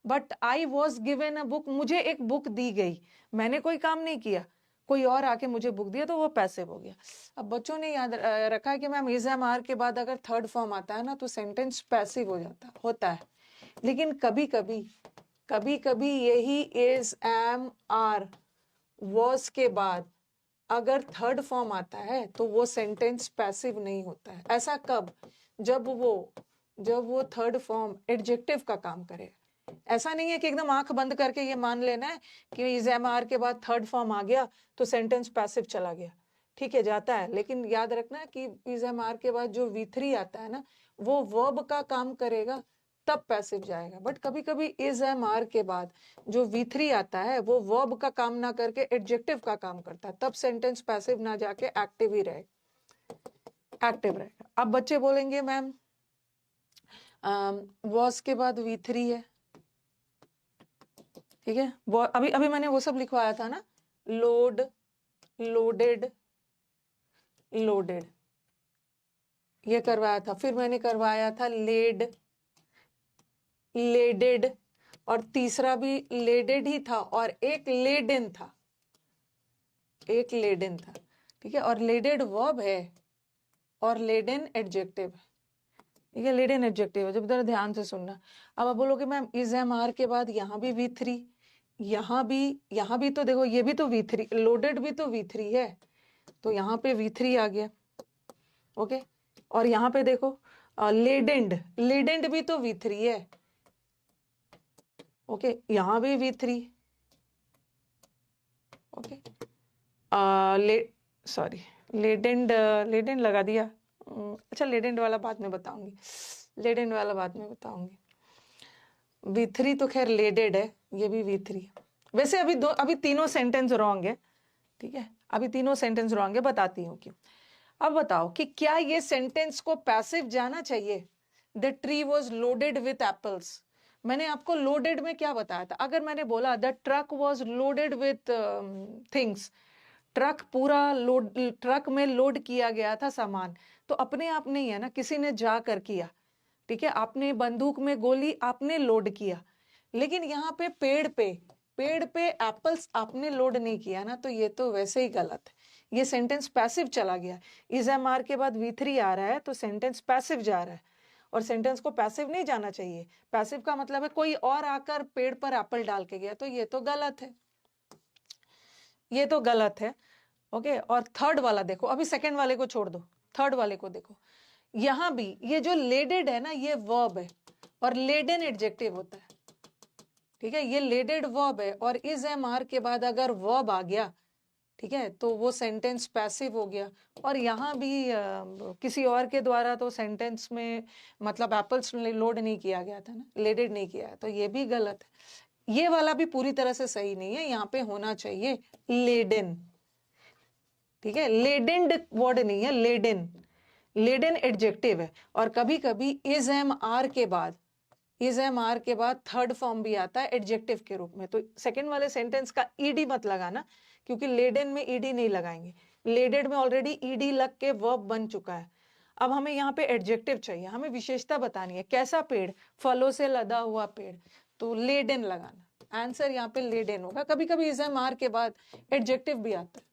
But I was given a book, मुझे एक बुक दी गई, मैंने कोई काम नहीं किया, कोई और आके मुझे बुक दिया, तो वो पैसिव हो गया। अब बच्चों ने याद रखा है कि मैम इज एम आर के बाद अगर थर्ड फॉर्म आता है ना तो सेंटेंस पैसिव हो जाता होता है। लेकिन कभी कभी यही इज एम आर वॉज के बाद अगर थर्ड फॉर्म आता है तो वो सेंटेंस पैसिव नहीं होता है। ऐसा कब? जब वो थर्ड फॉर्म एडजेक्टिव का काम करे। ऐसा नहीं है कि एकदम आंख बंद करके ये मान लेना है कि इज एम आर के बाद थर्ड फॉर्म आ गया तो सेंटेंस पैसिव चला गया। ठीक है, जाता है, लेकिन याद रखना कि इज एम आर के बाद जो V3 आता है ना वो वर्ब का काम करेगा, तब पैसिव जाएगा। बट कभी कभी इज एम आर के बाद जो V3 आता है वो वर्ब का काम ना करके एडजेक्टिव का काम करता है, तब सेंटेंस पैसिव ना जाके एक्टिव ही रहेगा, एक्टिव रहेगा। अब बच्चे बोलेंगे मैम वॉज के बाद V3 है, ठीक है, अभी अभी मैंने वो सब लिखवाया था ना, लोड, लोडेड, लोडेड, ये करवाया था। फिर मैंने करवाया था लेड, लेडेड, और तीसरा भी लेडेड ही था, और एक लेडन था, एक लेडन था, ठीक है। और लेडेड वर्ब है और लेडन एडजेक्टिव है, ठीक है, लेडन एडजेक्टिव है। जब जरा ध्यान से सुनना। अब आप बोलोगे मैम इज एम आर के बाद यहाँ भी V3, यहाँ भी तो देखो, ये भी तो V3, लोडेड भी तो V3 है, तो यहाँ पे V3 आ गया, ओके। और यहाँ पे देखो लेडेंड, लेडेंड भी तो V3 है, ओके, यहाँ भी V3, ओके। सॉरी, लेडेंड, लेडेंड लगा दिया। अच्छा, लेडेंड वाला बाद में बताऊंगी, लेडेंड वाला बाद में बताऊंगी। V3 तो खैर लेडेड है, ये भी V3 है। वैसे अभी तीनों सेंटेंस रॉन्ग है, ठीक है, अभी तीनों सेंटेंस रॉन्ग है, बताती हूँ क्यों। अब बताओ कि क्या ये सेंटेंस को पैसिव जाना चाहिए? The tree was loaded with apples, मैंने आपको लोडेड में क्या बताया था? अगर मैंने बोला the truck was loaded with things, truck पूरा लोड, ट्रक में लोड किया गया था सामान, तो अपने आप नहीं है ना, किसी ने जाकर किया, ठीक है, आपने बंदूक में गोली आपने लोड किया। लेकिन यहाँ पे पेड़ पे एप्पल्स आपने लोड नहीं किया ना, तो ये तो वैसे ही गलत है, ये सेंटेंस पैसिव चला गया। इज एम आर के बाद V3 आ रहा है तो सेंटेंस पैसिव जा रहा है, और सेंटेंस को पैसिव नहीं जाना चाहिए। पैसिव का मतलब है कोई और आकर पेड़ पर एप्पल डाल के गया, तो ये तो गलत है, ये तो गलत है, ओके। और थर्ड वाला देखो, अभी सेकंड वाले को छोड़ दो, थर्ड वाले को देखो। यहां भी ये जो लेडेड है ना ये वर्ब है और लेडन एडजेक्टिव होता है, ठीक है, ये लेडेड वर्ब है, और इज एम आर के बाद अगर वर्ब आ गया, ठीक है, तो वो सेंटेंस पैसिव हो गया। और यहाँ भी किसी और के द्वारा तो सेंटेंस में मतलब एप्पल्स लोड नहीं किया गया था ना, लेडेड नहीं किया है, तो ये भी गलत है। ये वाला भी पूरी तरह से सही नहीं है, यहाँ पे होना चाहिए लेडन, ठीक है, लेडेंड वर्ड नहीं है, लेडन, लेडन एडजेक्टिव है। और कभी कभी इज एम आर के बाद, इज एम आर के बाद थर्ड फॉर्म भी आता है एडजेक्टिव के रूप में, तो सेकंड वाले सेंटेंस का ईडी मत लगाना, क्योंकि लेडन में ईडी नहीं लगाएंगे, लेडेड में ऑलरेडी ईडी लग के वर्ब बन चुका है। अब हमें यहाँ पे एडजेक्टिव चाहिए, हमें विशेषता बतानी है, कैसा पेड़, फलों से लदा हुआ पेड़, तो लेडन लगाना, आंसर यहाँ पे लेडन होगा। कभी कभी इज एम आर के बाद एडजेक्टिव भी आता है,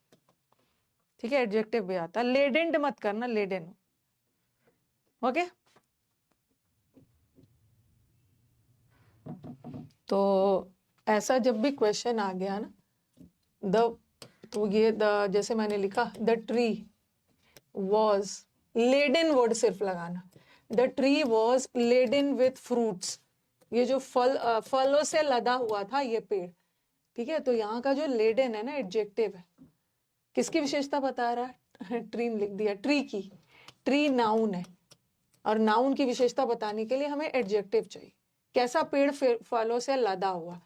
ठीक है, एडजेक्टिव भी आता है, लेडेंड मत करना, लेडन, ओके। तो ऐसा जब भी क्वेश्चन आ गया ना, तो ये जैसे मैंने लिखा the tree was laden, word सिर्फ लगाना, the tree was laden with fruits, ये जो फलों से लदा हुआ था ये पेड़, ठीक है। तो यहाँ का जो लेडन है ना एडजेक्टिव है, किसकी विशेषता बता रहा है? ट्री लिख दिया, ट्री की, ट्री नाउन है, और नाउन की विशेषता बताने के लिए हमें एडजेक्टिव चाहिए। कैसा पेड़ फलों से लदा हुआ,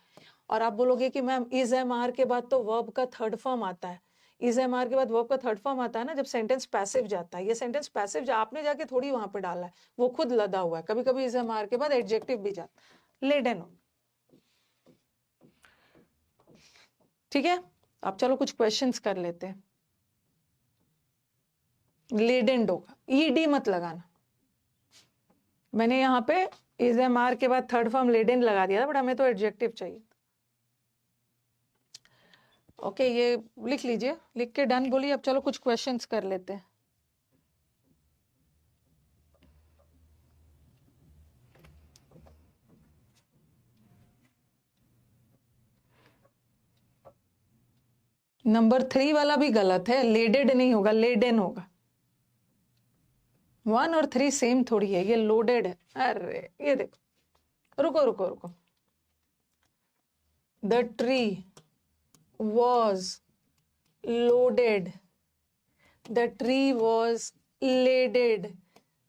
और आप बोलोगे कि मैम इज एम आर के बाद तो वर्ब का थर्ड फॉर्म आता है, इज एम आर के बाद वर्ब का थर्ड फॉर्म आता है ना जब सेंटेंस पैसिव जाता है। ये सेंटेंस पैसिव आपने जाके थोड़ी वहां पे डाला है, वो खुद लदा हुआ है। कभी कभी इज एम आर के बाद एडजेक्टिव भी जाता है, लेडन हो। ठीक है, अब चलो कुछ क्वेश्चंस कर लेते हैं। लेडेंड होगा, ईडी मत लगाना। मैंने यहाँ पे इज एम आर के बाद थर्ड फॉर्म लेडेन लगा दिया था, बट हमें तो एडजेक्टिव चाहिए। ओके, ये लिख लीजिए, लिख के डन बोलिए। अब चलो कुछ क्वेश्चंस कर लेते हैं। नंबर 3 वाला भी गलत है, लेडेड नहीं होगा, लेडेन होगा। 1 और 3 सेम थोड़ी है, ये लोडेड है। अरे ये देखो, रुको रुको रुको। The tree was loaded, the tree was laded,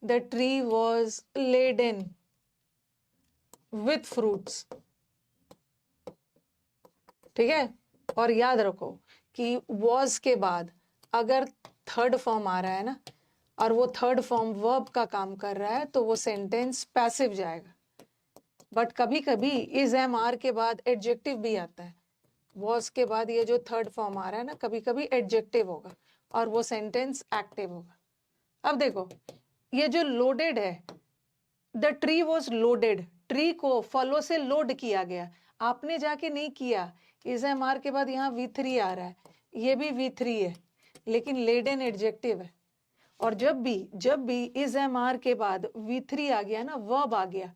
the tree was laden with fruits. ठीक है, और याद रखो कि वॉज के बाद अगर थर्ड फॉर्म आ रहा है ना, और वो थर्ड फॉर्म वर्ब का काम कर रहा है, तो वो सेंटेंस पैसिव जाएगा। बट कभी कभी इज एम आर के बाद एडजेक्टिव भी आता है। वॉज के बाद ये जो थर्ड फॉर्म आ रहा है ना, कभी कभी एडजेक्टिव होगा और वो सेंटेंस एक्टिव होगा। अब देखो, ये जो लोडेड है, the tree was loaded, tree को फलों से लोड किया गया, आपने जाके नहीं किया। इज एम आर के बाद यहाँ V3 आ रहा है, ये भी V3 है, लेकिन लेडन एडजेक्टिव है। और जब भी इज एम आर के बाद V3 आ गया ना, वर्ब आ गया,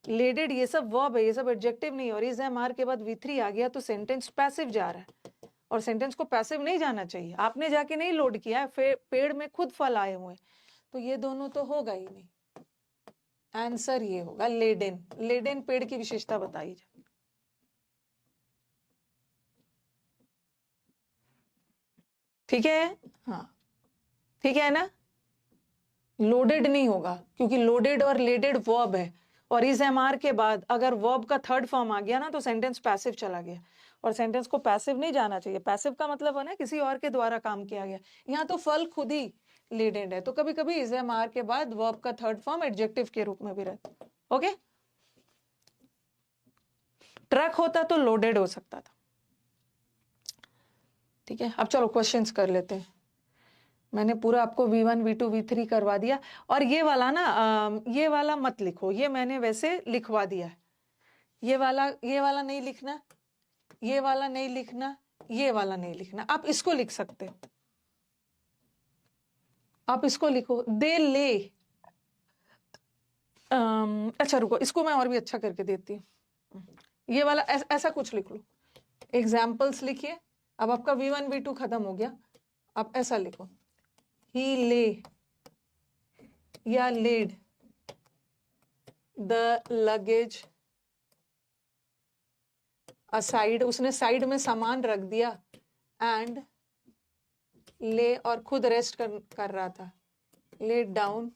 लेडेड ये सब वर्ब है, ये सब एडजेक्टिव नहीं। और इज एम आर के बाद V3 आ गया तो सेंटेंस पैसिव जा रहा है, और सेंटेंस को पैसिव नहीं जाना चाहिए। आपने जाके नहीं लोड किया है, पेड़ में खुद फल आए हुए, तो ये दोनों तो होगा ही नहीं। आंसर ये होगा लेडेन। लेडेन पेड़ की विशेषता बताई जाए। ठीक है, हाँ ठीक है ना, लोडेड नहीं होगा, क्योंकि लोडेड और लेडेड वर्ब है, और इज एम आर के बाद अगर वर्ब का थर्ड फॉर्म आ गया ना, तो सेंटेंस पैसिव चला गया, और सेंटेंस को पैसिव नहीं जाना चाहिए। पैसिव का मतलब है ना किसी और के द्वारा काम किया गया, यहाँ तो फल खुद ही लेडेड है, तो कभी कभी इज एम आर के बाद वर्ब का थर्ड फॉर्म एडजेक्टिव के रूप में भी रहता है। ओके, ट्रक होता तो लोडेड हो सकता था। ठीक है, अब चलो क्वेश्चंस कर लेते हैं। मैंने पूरा आपको V1 V2 V3 करवा दिया, और ये वाला ना ये वाला मत लिखो, ये मैंने वैसे लिखवा दिया है। ये वाला नहीं लिखना, ये वाला नहीं लिखना, ये वाला नहीं लिखना। आप इसको लिख सकते हो, आप इसको लिखो, दे ले। अच्छा रुको, इसको मैं और भी अच्छा करके देती हूँ। ये वाला ऐसा कुछ लिख लो, एग्जाम्पल्स लिखिए। अब आपका V1 V2 खत्म हो गया, आप ऐसा लिखो, he lay या laid the luggage aside, उसने साइड में सामान रख दिया, and lay और खुद रेस्ट कर रहा था, lay down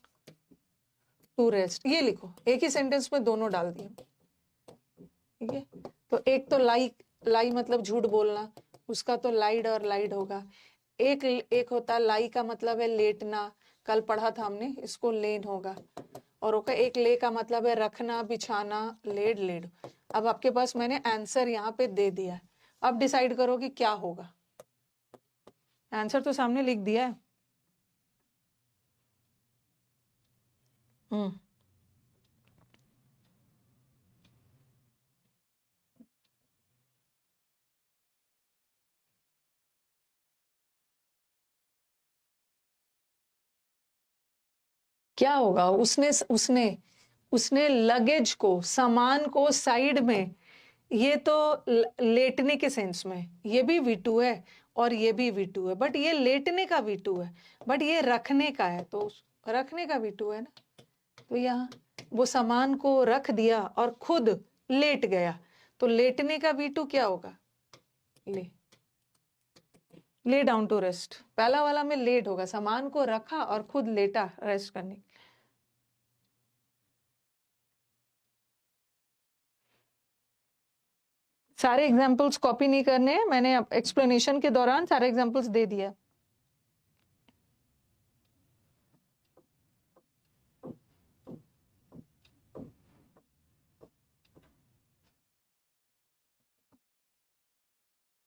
to rest। ये लिखो, एक ही सेंटेंस में दोनों डाल दिए। ठीक है, तो एक तो लाई मतलब झूठ बोलना, उसका तो लाइड और लाइड होगा। एक होता लाई का मतलब है लेटना, कल पढ़ा था हमने, इसको लेन होगा। और ओका एक ले का मतलब है रखना, बिछाना, लेड। अब आपके पास मैंने आंसर यहाँ पे दे दिया है, अब डिसाइड करो कि क्या होगा। आंसर तो सामने लिख दिया है। क्या होगा, उसने लगेज को, सामान को साइड में, ये तो लेटने के सेंस में, ये भी V2 है और ये भी V2 है, बट ये लेटने का V2 है, बट ये रखने का है, तो रखने का V2 है ना। तो यहाँ वो सामान को रख दिया और खुद लेट गया, तो लेटने का V2 क्या होगा, ले डाउन टू रेस्ट। पहला वाला में लेट होगा, सामान को रखा और खुद लेटा रेस्ट करने। सारे एग्जाम्पल्स कॉपी नहीं करने हैं, मैंने एक्सप्लेनेशन के दौरान सारे एग्जाम्पल्स दे दिया।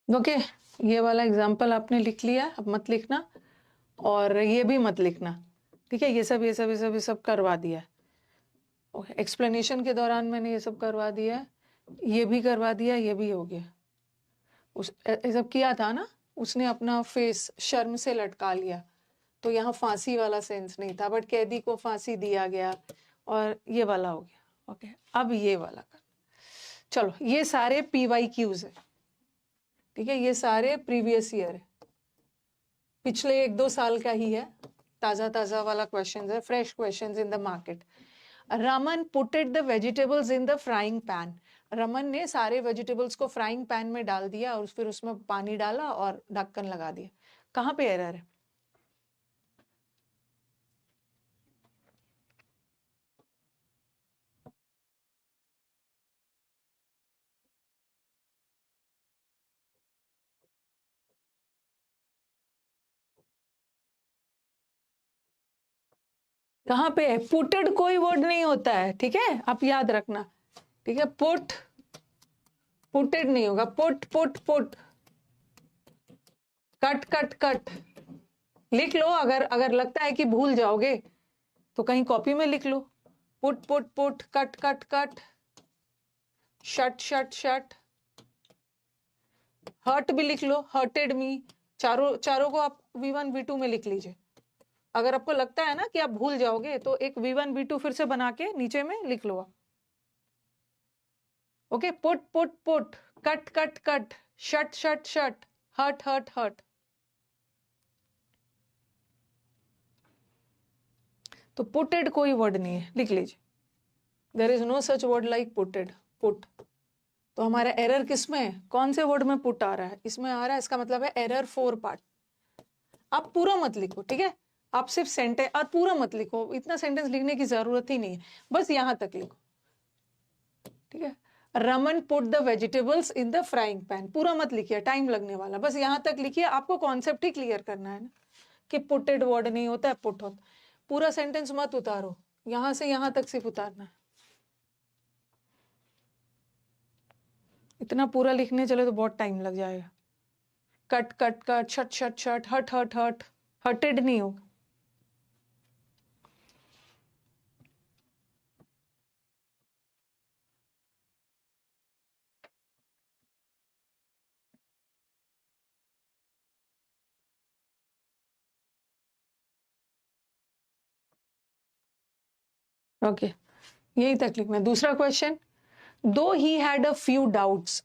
ओके, ये वाला एग्जाम्पल आपने लिख लिया, अब मत लिखना, और ये भी मत लिखना, ठीक है। ये सब करवा दिया। एक्सप्लेनेशन के दौरान मैंने ये सब करवा दिया, ये भी करवा दिया, ये भी हो गया। ये सब किया था ना, उसने अपना फेस शर्म से लटका लिया, तो यहाँ फांसी वाला सेंस नहीं था, बट कैदी को फांसी दिया गया, और ये वाला हो गया। ओके, अब ये वाला कर। चलो, ये सारे PYQs है, ठीक है, ये सारे प्रीवियस ईयर है, पिछले 1-2 साल का ही है, ताजा वाला क्वेश्चंस है, fresh questions in the market. Raman putted the vegetables in the frying pan. Raman ने सारे वेजिटेबल्स को फ्राइंग पैन में डाल दिया और फिर उसमें पानी डाला और ढक्कन लगा दिया। कहाँ पे एरर है? कहाँ पे है? पुटेड कोई वर्ड नहीं होता है, ठीक है, आप याद रखना, ठीक है। पुटेड नहीं होगा, पुट कट लिख लो। अगर लगता है कि भूल जाओगे तो कहीं कॉपी में लिख लो। पुट कट शट हर्ट भी लिख लो, हर्टेड मी। चारों को आप V1 V2 में लिख लीजिए। अगर आपको लगता है ना कि आप भूल जाओगे तो एक V1 V2 फिर से बना के नीचे में लिख लो आप। Okay, put cut shut hurt. तो पुटेड कोई वर्ड नहीं है, लिख लीजिए। There is no such word like putted, put. तो हमारा एरर किस में है? कौन से वर्ड में पुट आ रहा है? इसमें आ रहा है, इसका मतलब है एरर 4 पार्ट। आप पूरा मत लिखो, ठीक है, आप सिर्फ सेंटेंस, और पूरा मत लिखो, इतना सेंटेंस लिखने की जरूरत ही नहीं है, बस यहां तक लिखो, ठीक है। Raman put the vegetables in the frying pan, पूरा मत लिखिए, टाइम लगने वाला, बस यहां तक लिखिए। आपको कॉन्सेप्ट ही क्लियर करना है ना कि पुटेड वर्ड नहीं होता है, पुट होता। पूरा सेंटेंस मत उतारो, यहां से यहां तक सिर्फ उतारना है। इतना पूरा लिखने चले तो बहुत टाइम लग जाएगा। कट शट हर्ट हर्टेड नहीं होगा। ओके, यही तक लिखना है। दूसरा क्वेश्चन, दो he had a few doubts,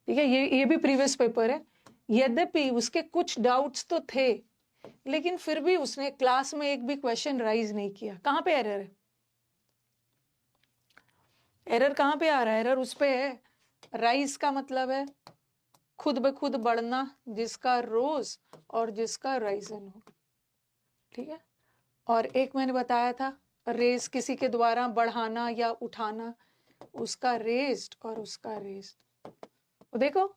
ठीक है, ये भी प्रीवियस पेपर है। यद्यपि उसके कुछ डाउट्स तो थे, लेकिन फिर भी उसने क्लास में एक भी क्वेश्चन राइज नहीं किया। कहाँ पे एरर है? एरर कहाँ पे आ रहा है? एरर उस पे है, राइज का मतलब है खुद ब खुद बढ़ना, जिसका रोज और जिसका राइजन हो, ठीक है। और एक मैंने बताया था, रेज किसी के द्वारा बढ़ाना या उठाना, उसका रेज्ड और उसका रेज्ड। तो देखो,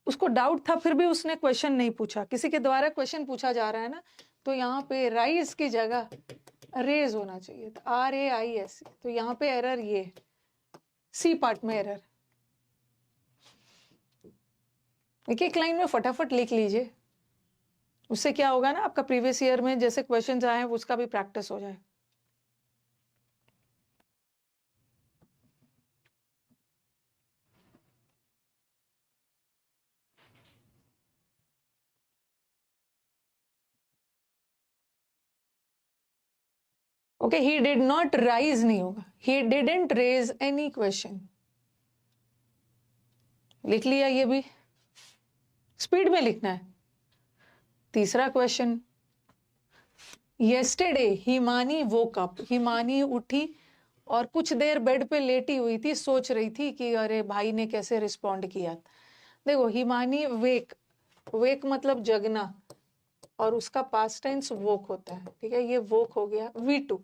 उसको डाउट था फिर भी उसने क्वेश्चन नहीं पूछा, किसी के द्वारा क्वेश्चन पूछा जा रहा है ना, तो यहाँ पे राइज की जगह रेज होना चाहिए था, RAIS। तो यहाँ पे एरर ये C पार्ट में एरर। एक एक लाइन में फटाफट लिख लीजिए, उससे क्या होगा ना, आपका प्रीवियस ईयर में जैसे क्वेश्चंस आए हैं उसका भी प्रैक्टिस हो जाए। Okay, he did not rise नहीं होगा, he didn't raise any question. लिख लिया, ये भी स्पीड में लिखना है। तीसरा question, yesterday Himani woke up, Himani उठी और कुछ देर बेड पे लेटी हुई थी, सोच रही थी कि अरे भाई ने कैसे रिस्पॉन्ड किया। देखो, हिमानी वेक मतलब जगना, और उसका पास्ट टेंस वोक होता है, ठीक है, ये वोक हो गया V2।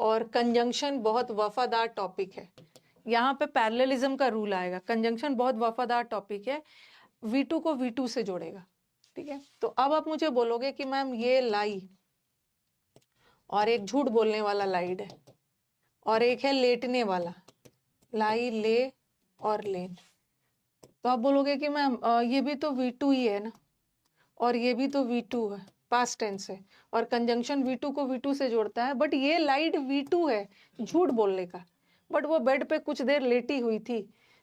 और कंजंक्शन बहुत वफादार टॉपिक है, यहाँ पे पैरेललिज्म का रूल आएगा। कंजंक्शन बहुत वफादार टॉपिक है, V2 को V2 से जोड़ेगा, ठीक है। तो अब आप मुझे बोलोगे कि मैम ये लाई और एक झूठ बोलने वाला लाइड है और एक है लेटने वाला, लाई ले और लेन, तो आप बोलोगे कि मैम ये भी तो V2 ही है ना और ये भी तो V2 है, पास्ट टेंस है और कंजंक्शन V2 को V2 से जोड़ता है, बट ये लाइड V2 है झूठ बोलने का, बट वो बेड पे कुछ देर लेटी हुई थी,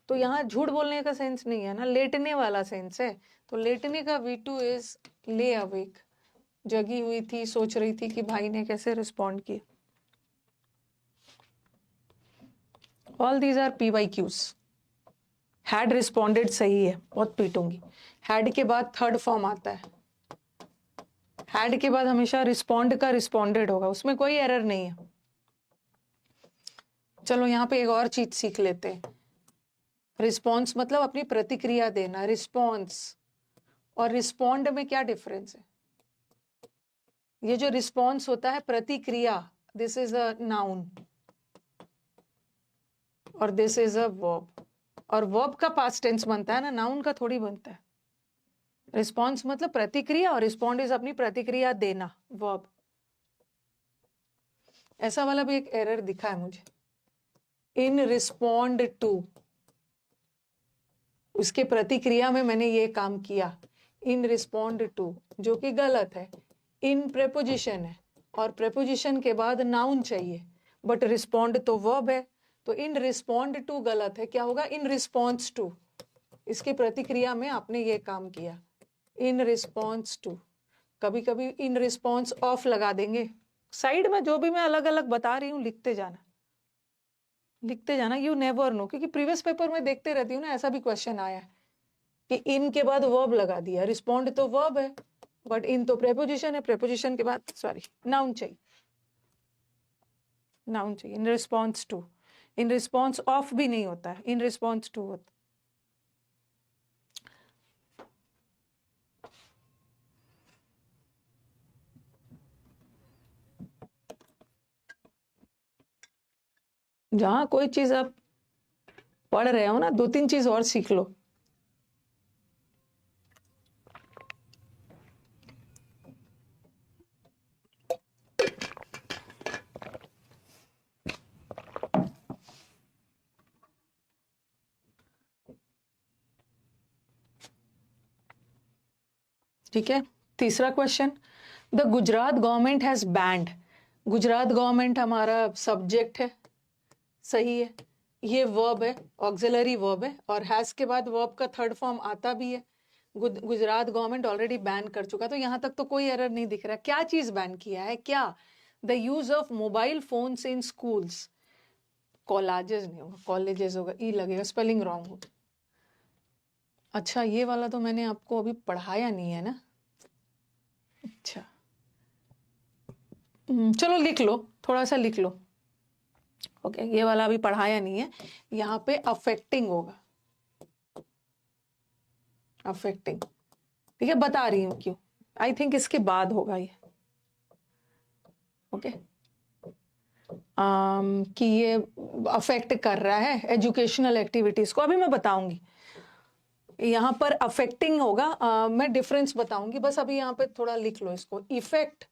तो यहाँ झूठ बोलने का सेंस नहीं है ना, लेटने वाला सेंस है। तो लेटने का V2 इज ले अवेक, जगी हुई थी, सोच रही थी कि भाई ने कैसे रिस्पॉन्ड किया। All these are PYQs। Had responded सही है, बहुत पीटूंगी। हैड के बाद थर्ड फॉर्म आता है, हैड के बाद हमेशा रिस्पॉन्ड का रिस्पॉन्डेड होगा, उसमें कोई एरर नहीं है। चलो यहाँ पे एक और चीज सीख लेते हैं। रिस्पॉन्स मतलब अपनी प्रतिक्रिया देना, रिस्पॉन्स और रिस्पॉन्ड में क्या डिफरेंस है? ये जो रिस्पॉन्स होता है प्रतिक्रिया, दिस इज अ नाउन और दिस इज अ वर्ब, और वर्ब का पास्ट टेंस बनता है ना, नाउन का थोड़ी बनता है। रिस्पॉन्स मतलब प्रतिक्रिया और रिस्पॉन्ड इज अपनी प्रतिक्रिया देना, वर्ब। ऐसा वाला भी एक एरर दिखा है मुझे, इन रिस्पॉन्ड टू, उसके प्रतिक्रिया में मैंने ये काम किया, इन रिस्पॉन्ड टू, जो कि गलत है। इन प्रेपोजिशन है और प्रेपोजिशन के बाद नाउन चाहिए, बट रिस्पॉन्ड तो वर्ब है, तो इन रिस्पॉन्ड टू गलत है। क्या होगा? इन रिस्पॉन्स टू, इसकी प्रतिक्रिया में आपने ये काम किया, इन रिस्पॉन्स टू। कभी कभी इन रिस्पॉन्स ऑफ लगा देंगे, साइड में जो भी मैं अलग अलग बता रही हूँ लिखते जाना, लिखते जाना, यू नेवर नो, क्योंकि प्रीवियस पेपर में देखते रहती हूँ ना, ऐसा भी क्वेश्चन आया है कि इन के बाद वर्ब लगा दिया, रिस्पॉन्ड तो वर्ब है बट इन तो प्रेपोजिशन है, प्रेपोजिशन के बाद सॉरी नाउन चाहिए, नाउन चाहिए। In response to, in response of भी नहीं होता है, इन रिस्पॉन्स टू होता है। जहां कोई चीज आप पढ़ रहे हो ना, 2-3 चीज और सीख लो। ठीक है, तीसरा question, the Gujarat government has banned, Gujarat government हमारा सब्जेक्ट है, सही है, ये वर्ब है, ऑक्सिलरी वर्ब है, और हैज के बाद वर्ब का थर्ड फॉर्म आता भी है। गुजरात गवर्नमेंट ऑलरेडी बैन कर चुका, तो यहां तक तो कोई एरर नहीं दिख रहा। क्या चीज बैन किया है? क्या? The use of mobile phones in schools, colleges नहीं होगा, कॉलेजेस होगा, ई लगेगा, स्पेलिंग रॉन्ग होगा। अच्छा, ये वाला तो मैंने आपको अभी पढ़ाया नहीं है ना, अच्छा चलो लिख लो, थोड़ा सा लिख लो। ओके, ये वाला अभी पढ़ाया नहीं है, यहाँ पे अफेक्टिंग होगा, अफेक्टिंग, ठीक है, बता रही हूँ क्यों। आई थिंक इसके बाद होगा ये, ओके कि ये अफेक्ट कर रहा है एजुकेशनल एक्टिविटीज को, अभी मैं बताऊंगी। यहाँ पर अफेक्टिंग होगा, मैं डिफरेंस बताऊंगी, बस अभी यहाँ पे थोड़ा लिख लो इसको, इफेक्ट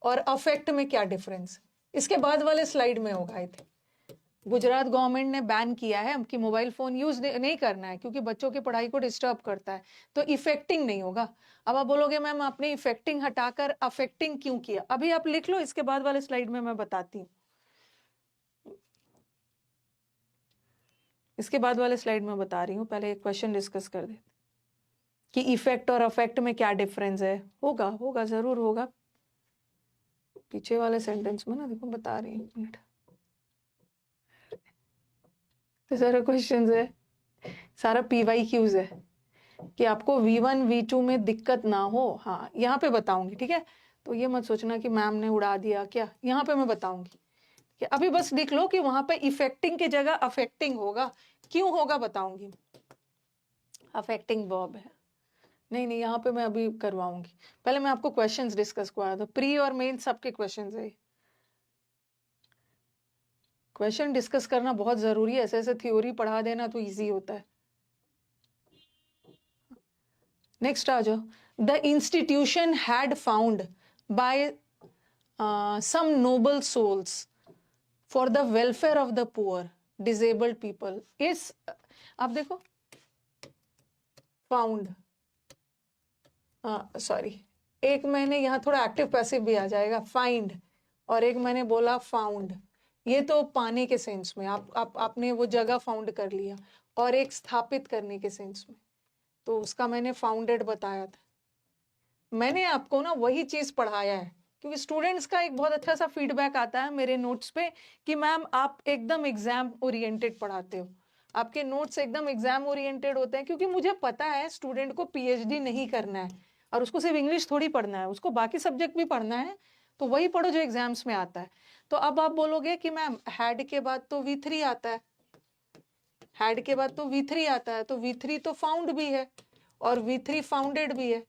और अफेक्ट में क्या डिफरेंस, इसके बाद वाले स्लाइड में होगा। आई थिंक गुजरात गवर्नमेंट ने बैन किया है कि मोबाइल फोन यूज नहीं करना है क्योंकि बच्चों की पढ़ाई को डिस्टर्ब करता है, तो इफेक्टिंग नहीं होगा। अब आप बोलोगे मैम आपने इफेक्टिंग हटाकर अफेक्टिंग क्यों किया, अभी आप लिख लो, इसके बाद वाले स्लाइड में मैं बताती हूँ, इसके बाद वाले स्लाइड में बता रही हूँ, पहले एक क्वेश्चन डिस्कस कर देते कि इफेक्ट और अफेक्ट में क्या डिफरेंस है। होगा होगा जरूर होगा, पीछे वाले सेंटेंस में ना देखो बता रही हूँ, मिनट। तो सारा क्वेश्चंस है, सारा PYQs है कि आपको V1 V2 में दिक्कत ना हो। हाँ, यहाँ पे बताऊंगी, ठीक है, तो ये मत सोचना कि मैम ने उड़ा दिया क्या, यहाँ पे मैं बताऊंगी कि अभी बस लिख लो कि वहां पे इफेक्टिंग की जगह अफेक्टिंग होगा, क्यों होगा बताऊंगी। अफेक्टिंग वर्ब है, नहीं नहीं, यहाँ पे मैं अभी करवाऊंगी, पहले मैं आपको क्वेश्चंस डिस्कस करवा दूं, प्री और मेन सबके क्वेश्चंस है। क्वेश्चन डिस्कस करना बहुत जरूरी है, ऐसे ऐसे थ्योरी पढ़ा देना तो इजी होता है। नेक्स्ट आ जाओ। The institution had found by some noble souls for the welfare of the poor disabled people. इस आप देखो फाउंड, सॉरी, एक मैंने यहाँ थोड़ा एक्टिव पैसिव भी आ जाएगा, फाइंड, और एक मैंने बोला फाउंड। ये तो पाने के सेंस में आपने वो जगह फाउंड कर लिया, और एक स्थापित करने के सेंस में, तो उसका मैंने फाउंडेड बताया था। मैंने आपको ना वही चीज पढ़ाया है, क्योंकि स्टूडेंट्स का एक बहुत अच्छा सा फीडबैक आता है मेरे नोट्स पे कि मैम आप एकदम एग्जाम ओरिएंटेड पढ़ाते हो, आपके नोट्स एकदम एग्जाम ओरिएंटेड होते हैं। क्योंकि मुझे पता है स्टूडेंट को पीएचडी नहीं करना है, और उसको सिर्फ इंग्लिश थोड़ी पढ़ना है, उसको बाकी सब्जेक्ट भी पढ़ना है, तो वही पढ़ो जो एग्जाम्स में आता है। तो अब आप बोलोगे कि मैम हैड के बाद तो V3 आता है, हैड के बाद तो V3 आता है, तो V3 तो फाउंड भी है और V3 फाउंडेड भी है,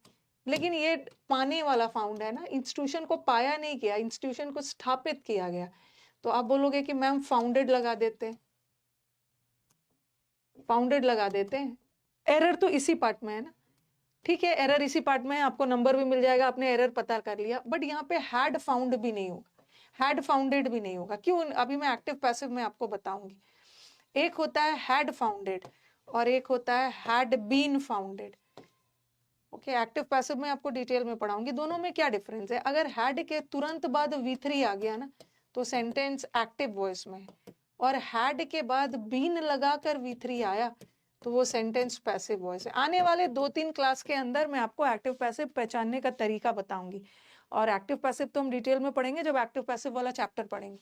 लेकिन ये पाने वाला फाउंड है ना, इंस्टीट्यूशन को पाया नहीं गया, इंस्टीट्यूशन को स्थापित किया गया। तो आप बोलोगे कि मैम फाउंडेड लगा देते हैं, फाउंडेड लगा देते हैं। एरर तो इसी पार्ट में है ना, ठीक है, एरर इसी पार्ट में है, आपको नंबर भी मिल जाएगा, आपने एरर पता कर लिया। बट यहाँ पे हैड फाउंड भी नहीं होगा, हैड फाउंडेड भी नहीं होगा। क्यों? अभी मैं एक्टिव पैसिव में आपको बताऊंगी। एक होता है हैड फाउंडेड और एक होता है had been founded. Okay, active passive में आपको डिटेल में पढ़ाऊंगी दोनों में क्या डिफरेंस है। अगर हैड के तुरंत बाद V3 आ गया ना, तो सेंटेंस एक्टिव वॉइस में है, और हैड के बाद बीन लगाकर V3 आया तो वो सेंटेंस पैसिव वॉइस है। आने वाले 2-3 क्लास के अंदर मैं आपको एक्टिव पैसिव पहचानने का तरीका बताऊंगी, और एक्टिव पैसिव तो हम डिटेल में पढ़ेंगे जब एक्टिव पैसिव वाला चैप्टर पढ़ेंगे।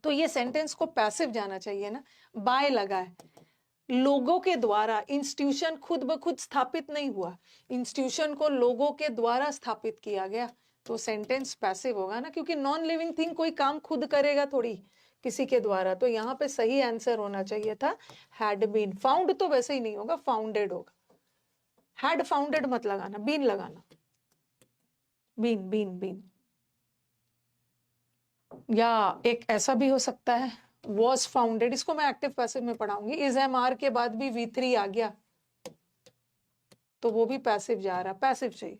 तो ये सेंटेंस को पैसिव जाना चाहिए ना, बाय लगा है, लोगों के द्वारा, इंस्टीट्यूशन खुद ब खुद स्थापित नहीं हुआ, इंस्टीट्यूशन को लोगों के द्वारा स्थापित किया गया, तो सेंटेंस पैसिव होगा ना, क्योंकि नॉन लिविंग थिंग कोई काम खुद करेगा थोड़ी किसी के द्वारा। तो यहाँ पे सही आंसर होना चाहिए था हैड बीन। फाउंड तो वैसे ही नहीं होगा, फाउंडेड होगा। हैड फाउंडेड मत लगाना, बीन लगाना, बीन बीन बीन। या एक ऐसा भी हो सकता है was founded, इसको मैं एक्टिव पैसिव में पढ़ाऊंगी। इज MR के बाद भी V3 आ गया तो वो भी पैसिव जा रहा, पैसिव चाहिए।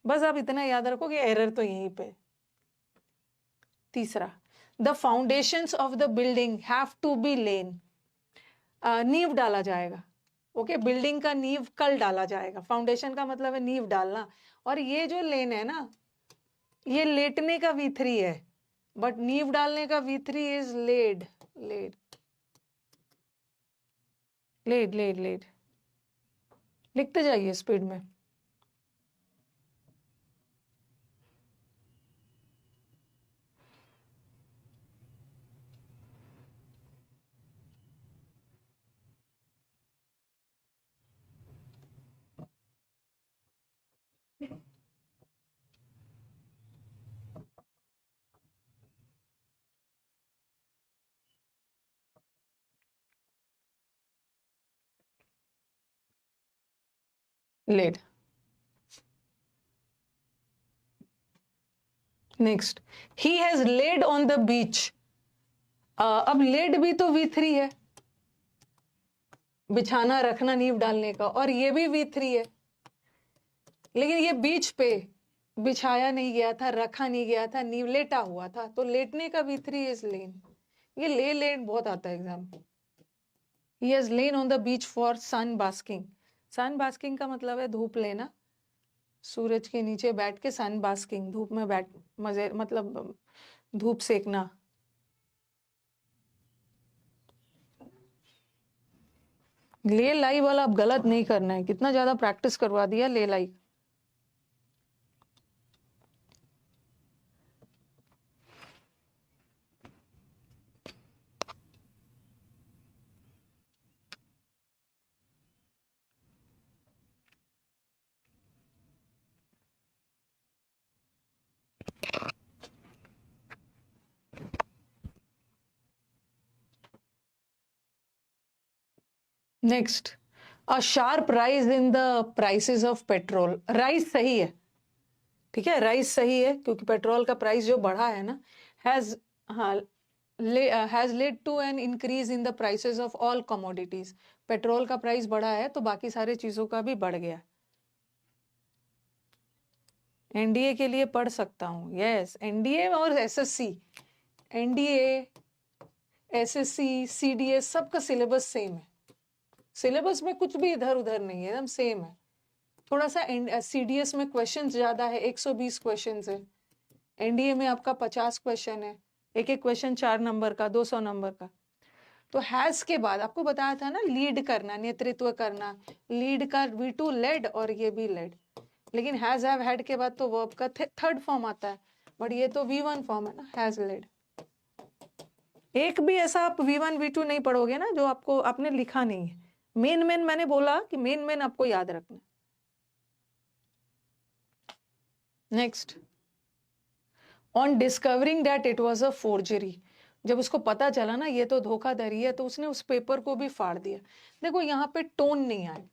बस आप इतना याद रखो कि एरर तो यहीं पे। तीसरा, the foundations of the building have to be lain, नींव डाला जाएगा। ओके, बिल्डिंग का नींव कल डाला जाएगा, फाउंडेशन का मतलब है नींव डालना, और ये जो लेन है ना, ये लेटने का V3 है, बट नींव डालने का V3 is laid, laid laid laid laid. लिखते जाइए स्पीड में। Laid. Next, he has laid on the beach. अब लेड भी तो V3 है, बिछाना, रखना, नींव डालने का, और ये भी V3 है, लेकिन ये बीच पे बिछाया नहीं गया था, रखा नहीं गया था, नींव लेटा हुआ था, तो लेटने का V3 इज लेन। ये ले लेन बहुत आता है exam. He has lain on the beach for sun basking. Sun basking का मतलब है धूप लेना, सूरज के नीचे बैठ के सन बास्किंग, धूप में बैठ, मजे, मतलब धूप सेकना। ले लाई वाला अब गलत नहीं करना है, कितना ज्यादा प्रैक्टिस करवा दिया ले लाई। Next, a sharp rise in the prices of petrol. Rise सही है, ठीक है, राइज सही है, क्योंकि पेट्रोल का प्राइस जो बढ़ा है ना, हैज, हाँ, has led to an increase in the prices of all commodities. Petrol का प्राइस बढ़ा है तो बाकी सारे चीजों का भी बढ़ गया. एनडीए के लिए पढ़ सकता हूँ. यस, एनडीए और एसएससी, एनडीए, एसएससी, सीडीएस सबका सिलेबस सेम है. सिलेबस में कुछ भी इधर उधर नहीं है, एकदम सेम है. थोड़ा सा सीडीएस में क्वेश्चन ज्यादा है, 120 क्वेश्चन है. एनडीए में आपका 50 क्वेश्चन है, एक एक क्वेश्चन 4 नंबर का, 200 नंबर का. तो हैज के बाद आपको बताया था ना, लीड करना, नेतृत्व करना. लीड का V2 लेड और ये भी लेड. लेकिन हैज हैव हैड के बाद तो वर्ब का थर्ड फॉर्म आता है, बट ये तो V1 फॉर्म है ना, हैज लेड. एक भी ऐसा आप V1 V2 नहीं पढ़ोगे ना जो आपको आपने लिखा नहीं है. मेन मेन मैंने बोला कि मेन मेन आपको याद रखना. Next, on discovering that it was a forgery. जब उसको पता चला ना ये तो धोखाधड़ी है, तो उसने उस पेपर को भी फाड़ दिया. देखो यहाँ पे टोन नहीं आया.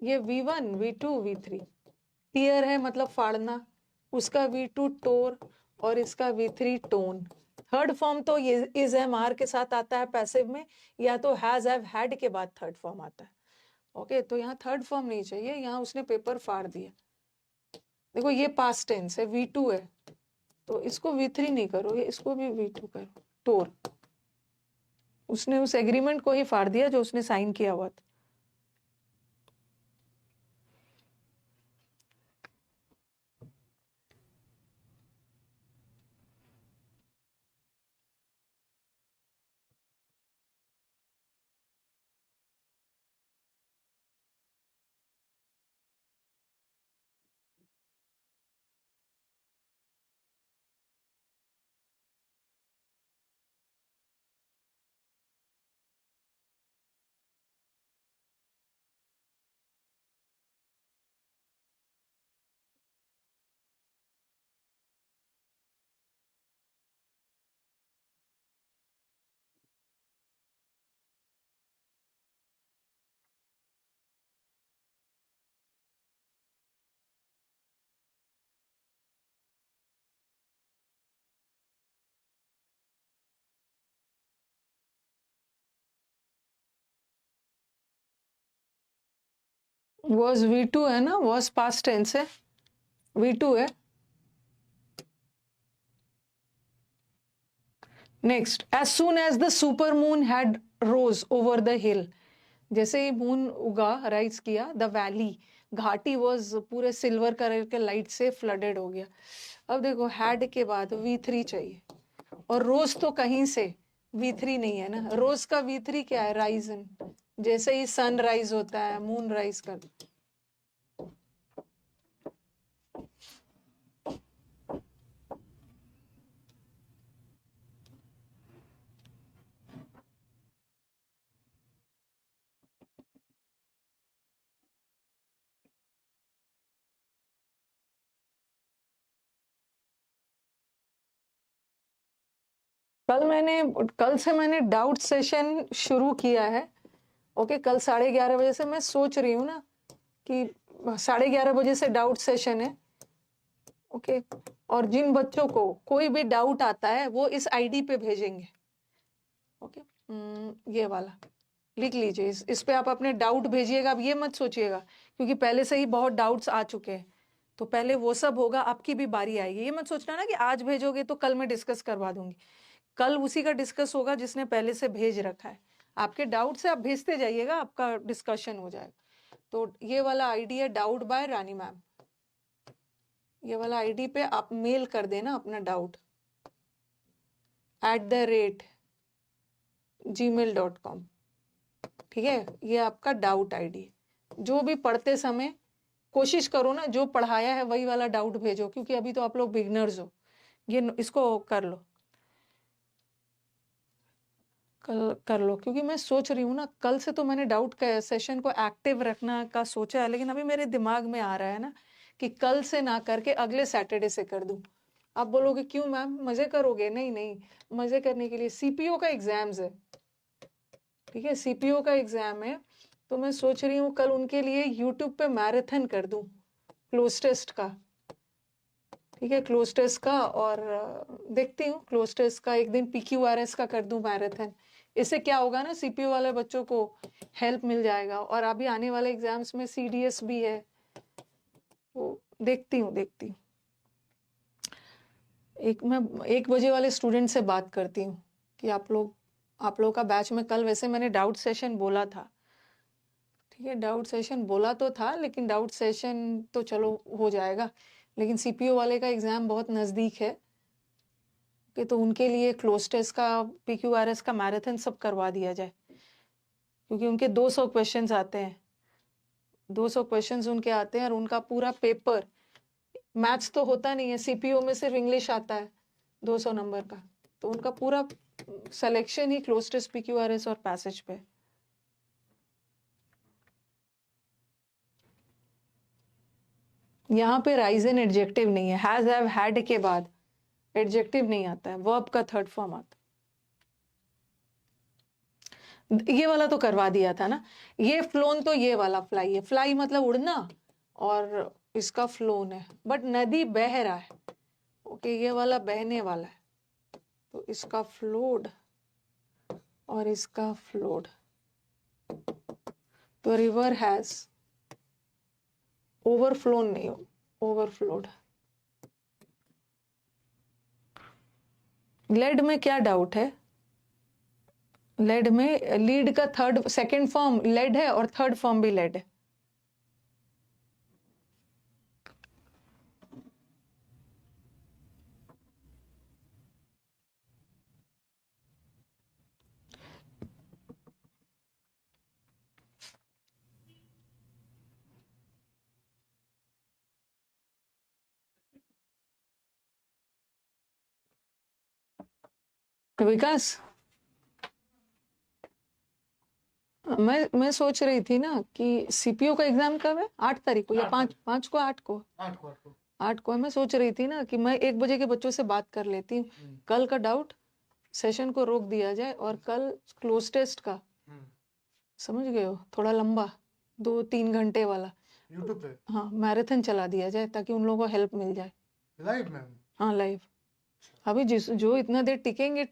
ये V1 V2 V3 टीयर है, मतलब फाड़ना. उसका V2 टोर और इसका V3 टोन. थर्ड फॉर्म तो ये इज एम आर के साथ आता है पैसिव में, या तो हैज हैव हैड के बाद थर्ड फॉर्म आता है. ओके, तो यहाँ थर्ड फॉर्म नहीं चाहिए, यहाँ उसने पेपर फाड़ दिया. देखो ये पास्ट टेंस है, V2 है, तो इसको V3 नहीं करो, इसको भी V2 करो. टोर, उसने उस एग्रीमेंट को ही फाड़ दिया जो उसने साइन किया हुआ था. was V2 है ना, was past tense है, V2 है. Next, as soon as the super moon had rose over the hill. जैसे ही मून उगा, राइज किया, द वैली, घाटी वॉज पूरे सिल्वर कलर के लाइट से फ्लडेड हो गया. अब देखो हैड के बाद V3 चाहिए, और रोज तो कहीं से V3 नहीं है ना. रोज का V3 क्या है, राइजन. जैसे ही सन राइज होता है, मून राइज कर. कल से मैंने डाउट सेशन शुरू किया है. ओके, कल 11:30 बजे से मैं सोच रही हूँ ना कि 11:30 बजे से डाउट सेशन है. ओके, और जिन बच्चों को कोई भी डाउट आता है वो इस आईडी पे भेजेंगे. ओके, ये वाला लिख लीजिए, इस पे आप अपने डाउट भेजिएगा. अब ये मत सोचिएगा क्योंकि पहले से ही बहुत डाउट्स आ चुके हैं, तो पहले वो सब होगा, आपकी भी बारी आएगी. ये मत सोचना ना कि आज भेजोगे तो कल मैं डिस्कस करवा दूंगी. कल उसी का डिस्कस होगा जिसने पहले से भेज रखा है. आपके डाउट से आप भेजते जाइएगा, आपका डिस्कशन हो जाएगा. तो ये वाला आईडी है डाउट बाय रानी मैम. ये वाला आईडी पे आप मेल कर देना अपना डाउट @gmail.com. ठीक है, ये आपका डाउट आईडी. जो भी पढ़ते समय कोशिश करो ना, जो पढ़ाया है वही वाला डाउट भेजो, क्योंकि अभी तो आप लोग बिगनर्स हो. ये इसको कर लो, कल कर लो, क्योंकि मैं सोच रही हूँ ना, कल से तो मैंने डाउट का सेशन को एक्टिव रखना का सोचा है, लेकिन अभी मेरे दिमाग में आ रहा है ना कि कल से ना करके अगले सैटरडे से कर दूं. आप बोलोगे क्यों मैम, मजे करोगे? नहीं नहीं, मजे करने के लिए. सीपीओ का एग्जाम्स है, ठीक है, सीपीओ का एग्जाम है, तो मैं सोच रही हूँ कल उनके लिए यूट्यूब पे मैराथन कर दूं क्लोज टेस्ट का. ठीक है, क्लोज टेस्ट का। और देखती हूँ क्लोज टेस्ट का एक दिन PQRS का कर दूं मैराथन। इससे क्या होगा ना, CPO वाले बच्चों को हेल्प मिल जाएगा। और अभी आने वाले एग्जाम्स में CDS भी है, तो देखती हूँ। मैं 1 बजे वाले स्टूडेंट से बात करती हूँ कि आप लोग का बैच में कल वैसे मैंने डाउट सेशन बोला था। ठीक है, डाउट सेशन बोला तो था, लेकिन डाउट सेशन तो चलो हो जाएगा, लेकिन CPO वाले का एग्जाम बहुत नज़दीक है कि तो उनके लिए क्लोज टेस्ट का, PQRS का मैराथन सब करवा दिया जाए, क्योंकि उनके 200 क्वेश्चंस आते हैं। 200 क्वेश्चंस उनके आते हैं और उनका पूरा पेपर, मैथ्स तो होता नहीं है, CPO में सिर्फ इंग्लिश आता है 200 नंबर का, तो उनका पूरा सिलेक्शन ही क्लोज टेस्ट, PQRS और पैसेज पे। यहाँ पे राइजन एडजेक्टिव नहीं है, हैज, हैव, हैड के बाद एडजेक्टिव नहीं आता है, वर्ब का थर्ड फॉर्म आता है। ये वाला तो करवा दिया था ना, ये फ्लोन तो ये वाला फ्लाई है, फ्लाई मतलब उड़ना, और इसका फ्लोन है, बट नदी बह रहा है। ओके, ये वाला बहने वाला है, तो इसका फ्लोड और इसका फ्लोड। तो रिवर हैज ओवरफ्लोन नहीं, ओवरफ्लोड। लेड में क्या डाउट है? लेड में लीड का सेकंड फॉर्म लेड है और थर्ड फॉर्म भी लेड है। विकास, मैं सोच रही थी ना कि CPO का एग्जाम कब है? 8 तारीख को या 5 को? 8 को। 8 को है। मैं सोच रही थी ना कि मैं 1 बजे के बच्चों से बात कर लेती हूँ, कल का डाउट सेशन को रोक दिया जाए और कल क्लोज टेस्ट का, समझ गए हो, थोड़ा लंबा 2-3 घंटे वाला यूट्यूब पे हाँ मैराथन चला दिया जाए, ताकि उन लोगों को हेल्प मिल जाए। Live ma'am? हाँ लाइव। अभी जो इतना देर टिकेंगे,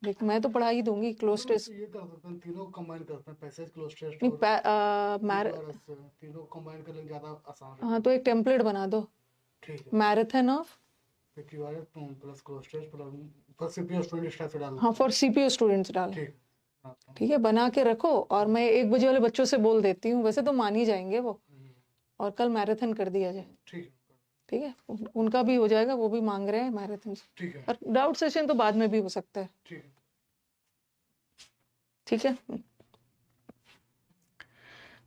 देख मैं तो पढ़ा ही दूंगी क्लोज टेस्ट। ये कर सकते हैं, तीनों कंबाइन करते हैं, पैसेज, क्लोज टेस्ट नहीं, और तीनों कंबाइन कर लेंगे, ज्यादा आसान रहेगा। हाँ तो एक टेम्पलेट बना दो, ठीक है। Marathon of PQRS plus cloze test plus CPO student style से डालो। हाँ फॉर CPO स्टूडेंट्स डालो। ठीक। ठीक है, बना के रखो, और मैं 1 बजे वाले बच्चों से बोल देती हूँ, वैसे तो मान ही जाएंगे वो, और कल मैराथन कर दिया जाए। ठीक ठीक है, उनका भी हो जाएगा, वो भी मांग रहे हैं मैराथन। ठीक है। और डाउट सेशन तो बाद में भी हो सकता है। ठीक है। ठीक है।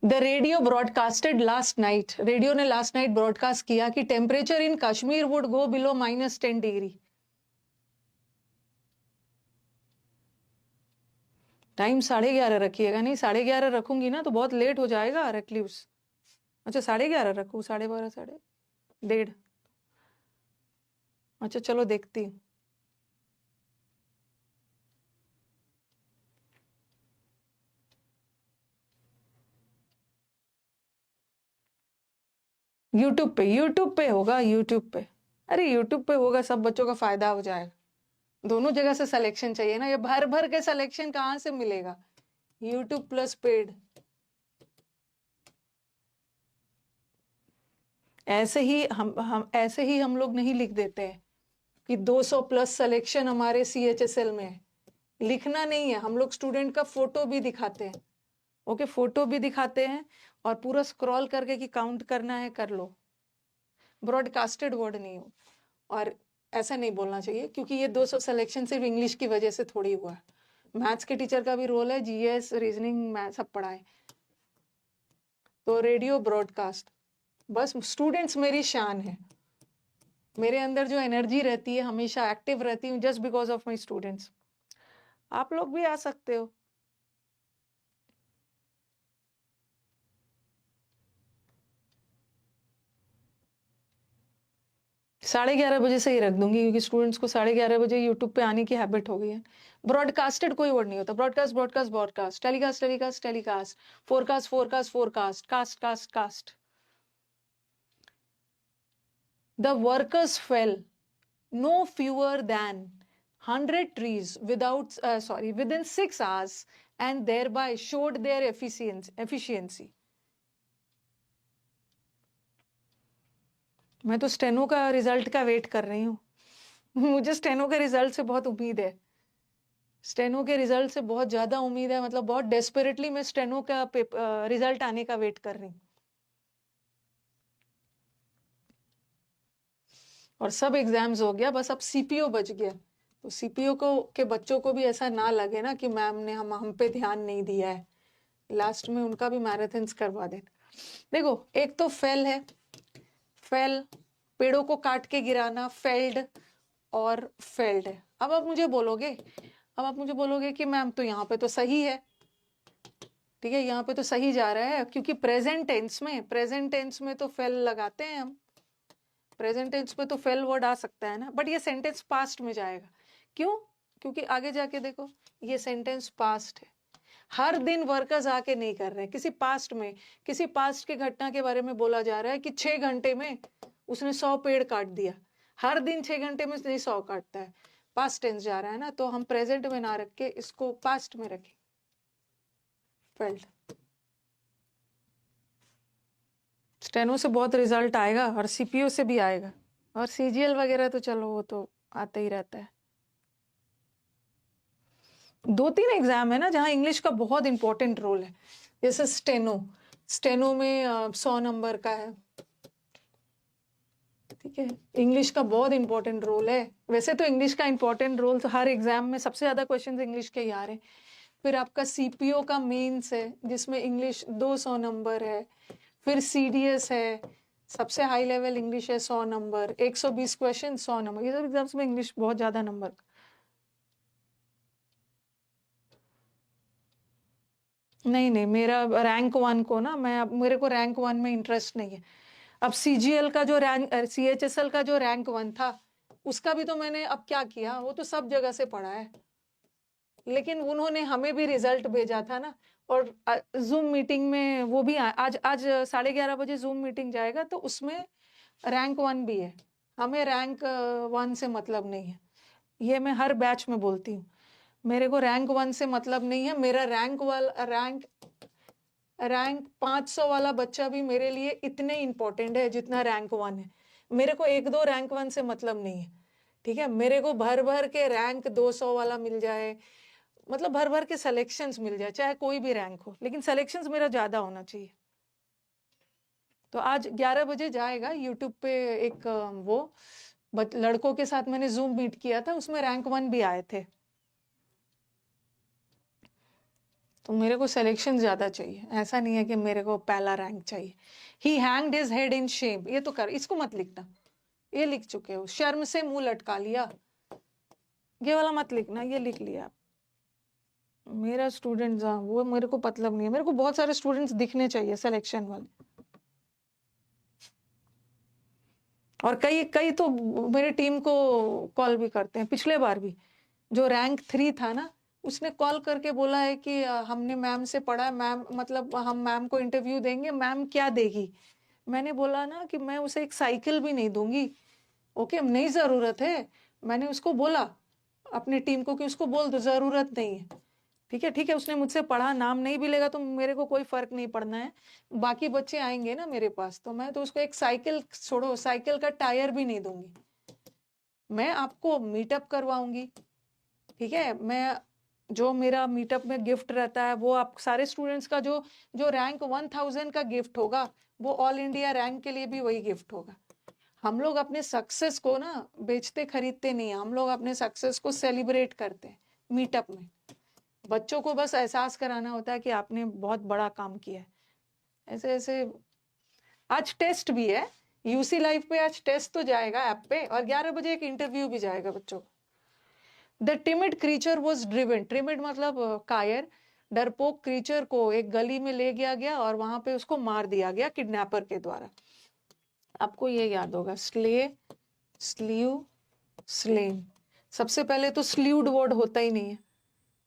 The radio broadcasted last night, radio ने लास्ट नाइट ब्रॉडकास्ट किया कि temperature in Kashmir would go below -10 degree. Time 11:30 रखिएगा। नहीं 11:30 रखूंगी ना तो बहुत लेट हो जाएगा रेक्लिव्स। अच्छा 11:30 रखूँ, 12:30, 1:30। अच्छा चलो देखती हूँ। यूट्यूब पे होगा, यूट्यूब पे। अरे यूट्यूब पे होगा, सब बच्चों का फायदा हो जाएगा। दोनों जगह से सिलेक्शन चाहिए ना, ये भर भर के सिलेक्शन कहाँ से मिलेगा? YouTube plus paid. ऐसे ही हम लोग नहीं लिख देते हैं कि 200 प्लस सिलेक्शन हमारे CHSL में है। लिखना नहीं है, हम लोग स्टूडेंट का फोटो भी दिखाते हैं। ओके, फोटो भी दिखाते हैं और पूरा स्क्रॉल करके कि काउंट करना है कर लो। ब्रॉडकास्टेड वर्ड नहीं हो, और ऐसा नहीं बोलना चाहिए, क्योंकि ये 200 सिलेक्शन सिर्फ इंग्लिश की वजह से थोड़ी हुआ है। मैथ्स के टीचर का भी रोल है, GS, रीजनिंग, मैथ सब पढ़ाए। तो रेडियो ब्रॉडकास्ट, बस स्टूडेंट्स मेरी शान है। मेरे अंदर जो एनर्जी रहती है, हमेशा एक्टिव रहती हूँ, just because of my students. आप लोग भी आ सकते हो। साढ़े 11 बजे से ही रख दूंगी, क्योंकि स्टूडेंट्स को 11:30 बजे यूट्यूब पे आने की हैबिट हो गई है। ब्रॉडकास्टेड कोई वर्ड नहीं होता, broadcast broadcast broadcast, telecast telecast telecast, forecast forecast forecast, cast cast cast. The workers fell no fewer than 100 trees within 6 hours and thereby showed their efficiency. मैं तो स्टेनो का रिजल्ट का वेट कर रही हूँ। मुझे स्टेनो के रिजल्ट से बहुत उम्मीद है, स्टेनो के रिजल्ट से बहुत ज्यादा उम्मीद है, मतलब बहुत डेस्परेटली मैं स्टेनो का रिजल्ट आने का वेट कर रही हूँ। और सब एग्जाम्स हो गया, बस अब सीपीओ बच गया। तो सीपीओ को के बच्चों को भी ऐसा ना लगे ना कि मैम ने हम पे ध्यान नहीं दिया है, लास्ट में उनका भी मैराथन्स करवा देना। देखो, एक तो फेल है, फेल पेड़ों को काट के गिराना, फेल्ड और फेल्ड है। अब आप मुझे बोलोगे कि मैम तो यहाँ पे तो सही है, ठीक है, यहाँ पे तो सही जा रहा है, क्योंकि प्रेजेंट टेंस में तो फेल लगाते हैं हम, प्रेजेंट टेंस पे तो फेल वर्ड आ सकता है ना, बट ये सेंटेंस पास्ट में जाएगा। क्यों? क्योंकि आगे जाके देखो, ये सेंटेंस पास्ट है। हर दिन वर्कर्स आके नहीं कर रहे हैं, किसी पास्ट के घटना के बारे में बोला जा रहा है कि 6 घंटे में उसने 100 पेड़ काट दिया। हर दिन 6 घंटे में नहीं 100 काटता है, पास्ट टेंस जा रहा है ना, तो हम प्रेजेंट में ना रख के इसको पास्ट में रखें, फेल्ड। स्टेनो से बहुत रिजल्ट आएगा और सीपीओ से भी आएगा, और सीजीएल वगैरह तो चलो वो तो आता ही रहता है। 2-3 एग्जाम है ना जहाँ इंग्लिश का बहुत इंपॉर्टेंट रोल है, जैसे स्टेनो में 100 नंबर का है, ठीक है, इंग्लिश का बहुत इंपॉर्टेंट रोल है। वैसे तो इंग्लिश का इंपॉर्टेंट रोल तो हर एग्जाम में सबसे ज्यादा क्वेश्चंस इंग्लिश के ही आ रहे हैं। फिर आपका सीपीओ का मेंस है जिसमें इंग्लिश 200 नंबर है, फिर सीडीएस है, सबसे हाई लेवल इंग्लिश है 100 नंबर, 120 क्वेश्चन 100 नंबर, ये सब एग्जाम्स में इंग्लिश बहुत ज्यादा नंबर। नहीं, मेरा रैंक 1 को ना, मेरे को रैंक 1 में इंटरेस्ट नहीं है। अब सीजीएल का जो रैंक, सीएचएसएल का जो रैंक 1 था, उसका भी तो मैंने अब क्या किया, वो तो सब जगह से पढ़ा है, लेकिन उन्होंने हमें भी रिजल्ट भेजा था ना, और जूम मीटिंग में वो भी आज 11:30 बजे जूम मीटिंग जाएगा, तो उसमें रैंक 1 भी है। हमें रैंक 1 से मतलब नहीं है, ये मैं हर बैच में बोलती हूँ। मेरे को रैंक 1 से मतलब नहीं है, मेरा रैंक 500 वाला बच्चा भी मेरे लिए इतने इंपॉर्टेंट है जितना रैंक 1 है। मेरे को 1-2 रैंक 1 से मतलब नहीं है, ठीक है, मेरे को भर भर के रैंक 200 वाला मिल जाए, मतलब भर भर के सिलेक्शंस मिल जाए, चाहे कोई भी रैंक हो, लेकिन सिलेक्शंस मेरा ज्यादा होना चाहिए। तो आज 11 बजे जाएगा यूट्यूब पे एक वो लड़कों के साथ मैंने जूम मीट किया था, उसमें रैंक 1 भी आए थे, तो मेरे को सिलेक्शन ज्यादा चाहिए, ऐसा नहीं है कि मेरे को पहला रैंक चाहिए। He hanged his head in shame, ये तो कर, इसको मत लिखना, ये लिख चुके हो, शर्म से मुंह लटका लिया, ये वाला मत लिखना, ये लिख लिया। मेरा स्टूडेंट वो मेरे को मतलब नहीं है, मेरे को बहुत सारे स्टूडेंट्स दिखने चाहिए सिलेक्शन वाले, और कई तो मेरे टीम को कॉल भी करते हैं। पिछले बार भी जो रैंक 3 था ना, उसने कॉल करके बोला है कि हमने मैम से पढ़ा है, मैम मतलब हम मैम को इंटरव्यू देंगे, मैम क्या देगी। मैंने बोला ना कि मैं उसे एक साइकिल भी नहीं दूंगी, ओके, नहीं जरूरत है। मैंने उसको बोला अपनी टीम को कि उसको बोल दो जरूरत नहीं है, ठीक है, उसने मुझसे पढ़ा, नाम नहीं भी लेगा तो मेरे को कोई फर्क नहीं पड़ना है, बाकी बच्चे आएंगे ना मेरे पास, तो मैं तो उसको एक साइकिल, छोड़ो साइकिल का टायर भी नहीं दूंगी, मैं आपको मीटअप करवाऊंगी, ठीक है, मैं जो मेरा मीटअप में गिफ्ट रहता है वो आप सारे स्टूडेंट्स का जो रैंक 1000 का गिफ्ट होगा, वो ऑल इंडिया रैंक के लिए भी वही गिफ्ट होगा। हम लोग अपने सक्सेस को ना बेचते खरीदते नहीं, हम लोग अपने सक्सेस को सेलिब्रेट करते हैं मीटअप में। बच्चों को बस एहसास कराना होता है कि आपने बहुत बड़ा काम किया है, ऐसे ऐसे। आज टेस्ट भी है यूसी लाइव पे, आज टेस्ट तो जाएगा ऐप पे, और 11 बजे एक इंटरव्यू भी जाएगा बच्चों को। The timid creature was driven, timid मतलब कायर, डरपोक क्रीचर को एक गली में ले गया और वहां पे उसको मार दिया गया किडनैपर के द्वारा। आपको ये याद होगा, स्ले, स्लीव, स्लेन। सबसे पहले तो स्लीव्ड वर्ड होता ही नहीं है,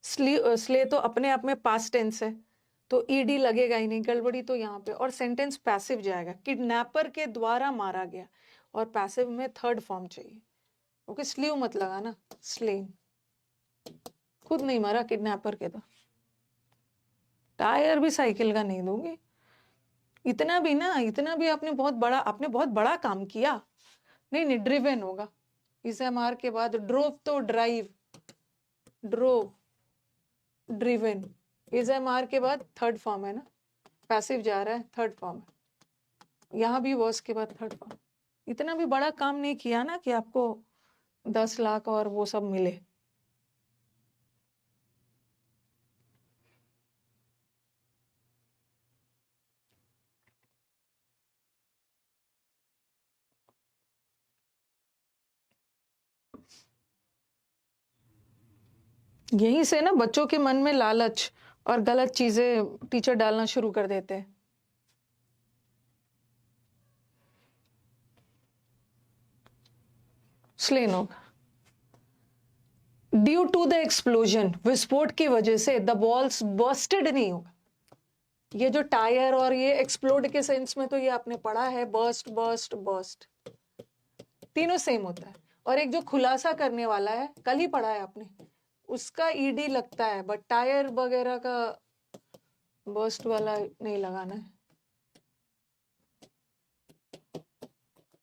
स्ले तो अपने आप में पास्ट टेंस है, तो ईडी लगेगा ही नहीं, गड़बड़ी तो यहाँ पे, और सेंटेंस पैसिव जाएगा, किडनैपर के द्वारा मारा गया। और पैसिव में थर्ड फॉर्म चाहिए। ओके, स्लीव मत लगाना, स्लेन। खुद नहीं मरा किडनैपर के तो। टायर भी साइकिल का नहीं दूंगी। इतना भी आपने बहुत बड़ा काम किया। नहीं, ड्रिवन होगा। इस एमआर के बाद ड्रोव तो ड्राइव, ड्रोव, ड्रिवन। इस एमआर के बाद थर्ड फॉर्म है ना, पैसिव जा रहा है, थर्ड फॉर्म है। यहाँ भी वर्स के बाद थर्ड फॉर्म। इतना भी बड़ा काम नहीं किया ना कि आपको 10 लाख और वो सब मिले। यहीं से ना बच्चों के मन में लालच और गलत चीजें टीचर डालना शुरू कर देते हैं। स्लेन होगा। ड्यू टू द एक्सप्लोजन, विस्फोट की वजह से द बॉल्स बर्स्टेड नहीं होगा। ये जो टायर और ये एक्सप्लोड के सेंस में तो ये आपने पढ़ा है, बर्स्ट बर्स्ट बर्स्ट, तीनों सेम होता है। और एक जो खुलासा करने वाला है, कल ही पढ़ा है आपने, उसका ईडी लगता है, बट टायर वगैरह का बर्स्ट वाला नहीं लगाना है।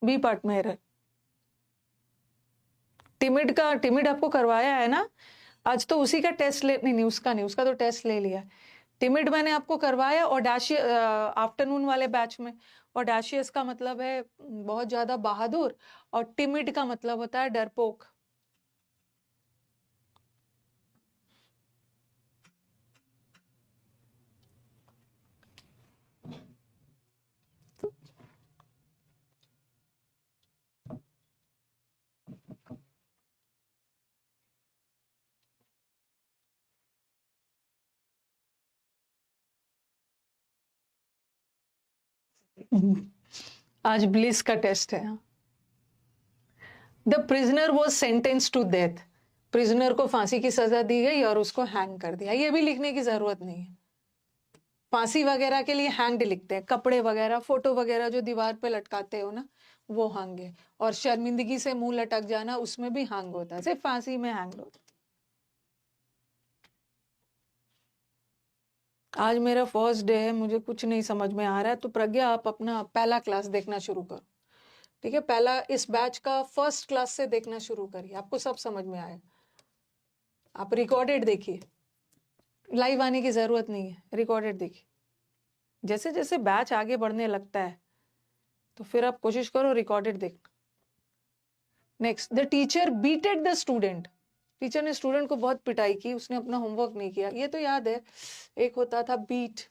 बी पार्ट में एरर। टिमिड आपको करवाया है ना आज, तो उसी का टेस्ट नहीं, उसका तो टेस्ट ले लिया। टिमिड मैंने आपको करवाया, ऑडेशियस आफ्टरनून वाले बैच में। ऑडेशियस का मतलब है बहुत ज्यादा बहादुर, और टिमिड का मतलब होता है डरपोक। आज ब्लिस का टेस्ट है। The prisoner was sentence to death, prisoner को फांसी की सजा दी गई और उसको हैंग कर दिया। ये भी लिखने की जरूरत नहीं है। फांसी वगैरह के लिए हैंग्ड लिखते हैं, कपड़े वगैरह, फोटो वगैरह जो दीवार पे लटकाते हो ना, वो हैंग है। और शर्मिंदगी से मुंह लटक जाना, उसमें भी हैंग होता है, सिर्फ फांसी में हैंग होता है। आज मेरा फर्स्ट डे है, मुझे कुछ नहीं समझ में आ रहा है, तो प्रज्ञा आप अपना पहला क्लास देखना शुरू करो, ठीक है? पहला इस बैच का फर्स्ट क्लास से देखना शुरू करिए, आपको सब समझ में आएगा। आप रिकॉर्डेड देखिए, लाइव आने की जरूरत नहीं है, रिकॉर्डेड देखिए। जैसे जैसे बैच आगे बढ़ने लगता है तो फिर आप कोशिश करो रिकॉर्डेड देखना। Next, the teacher beated the student, teacher ने स्टूडेंट को बहुत पिटाई की, उसने अपना होमवर्क नहीं किया। ये तो याद है, एक होता था बीट,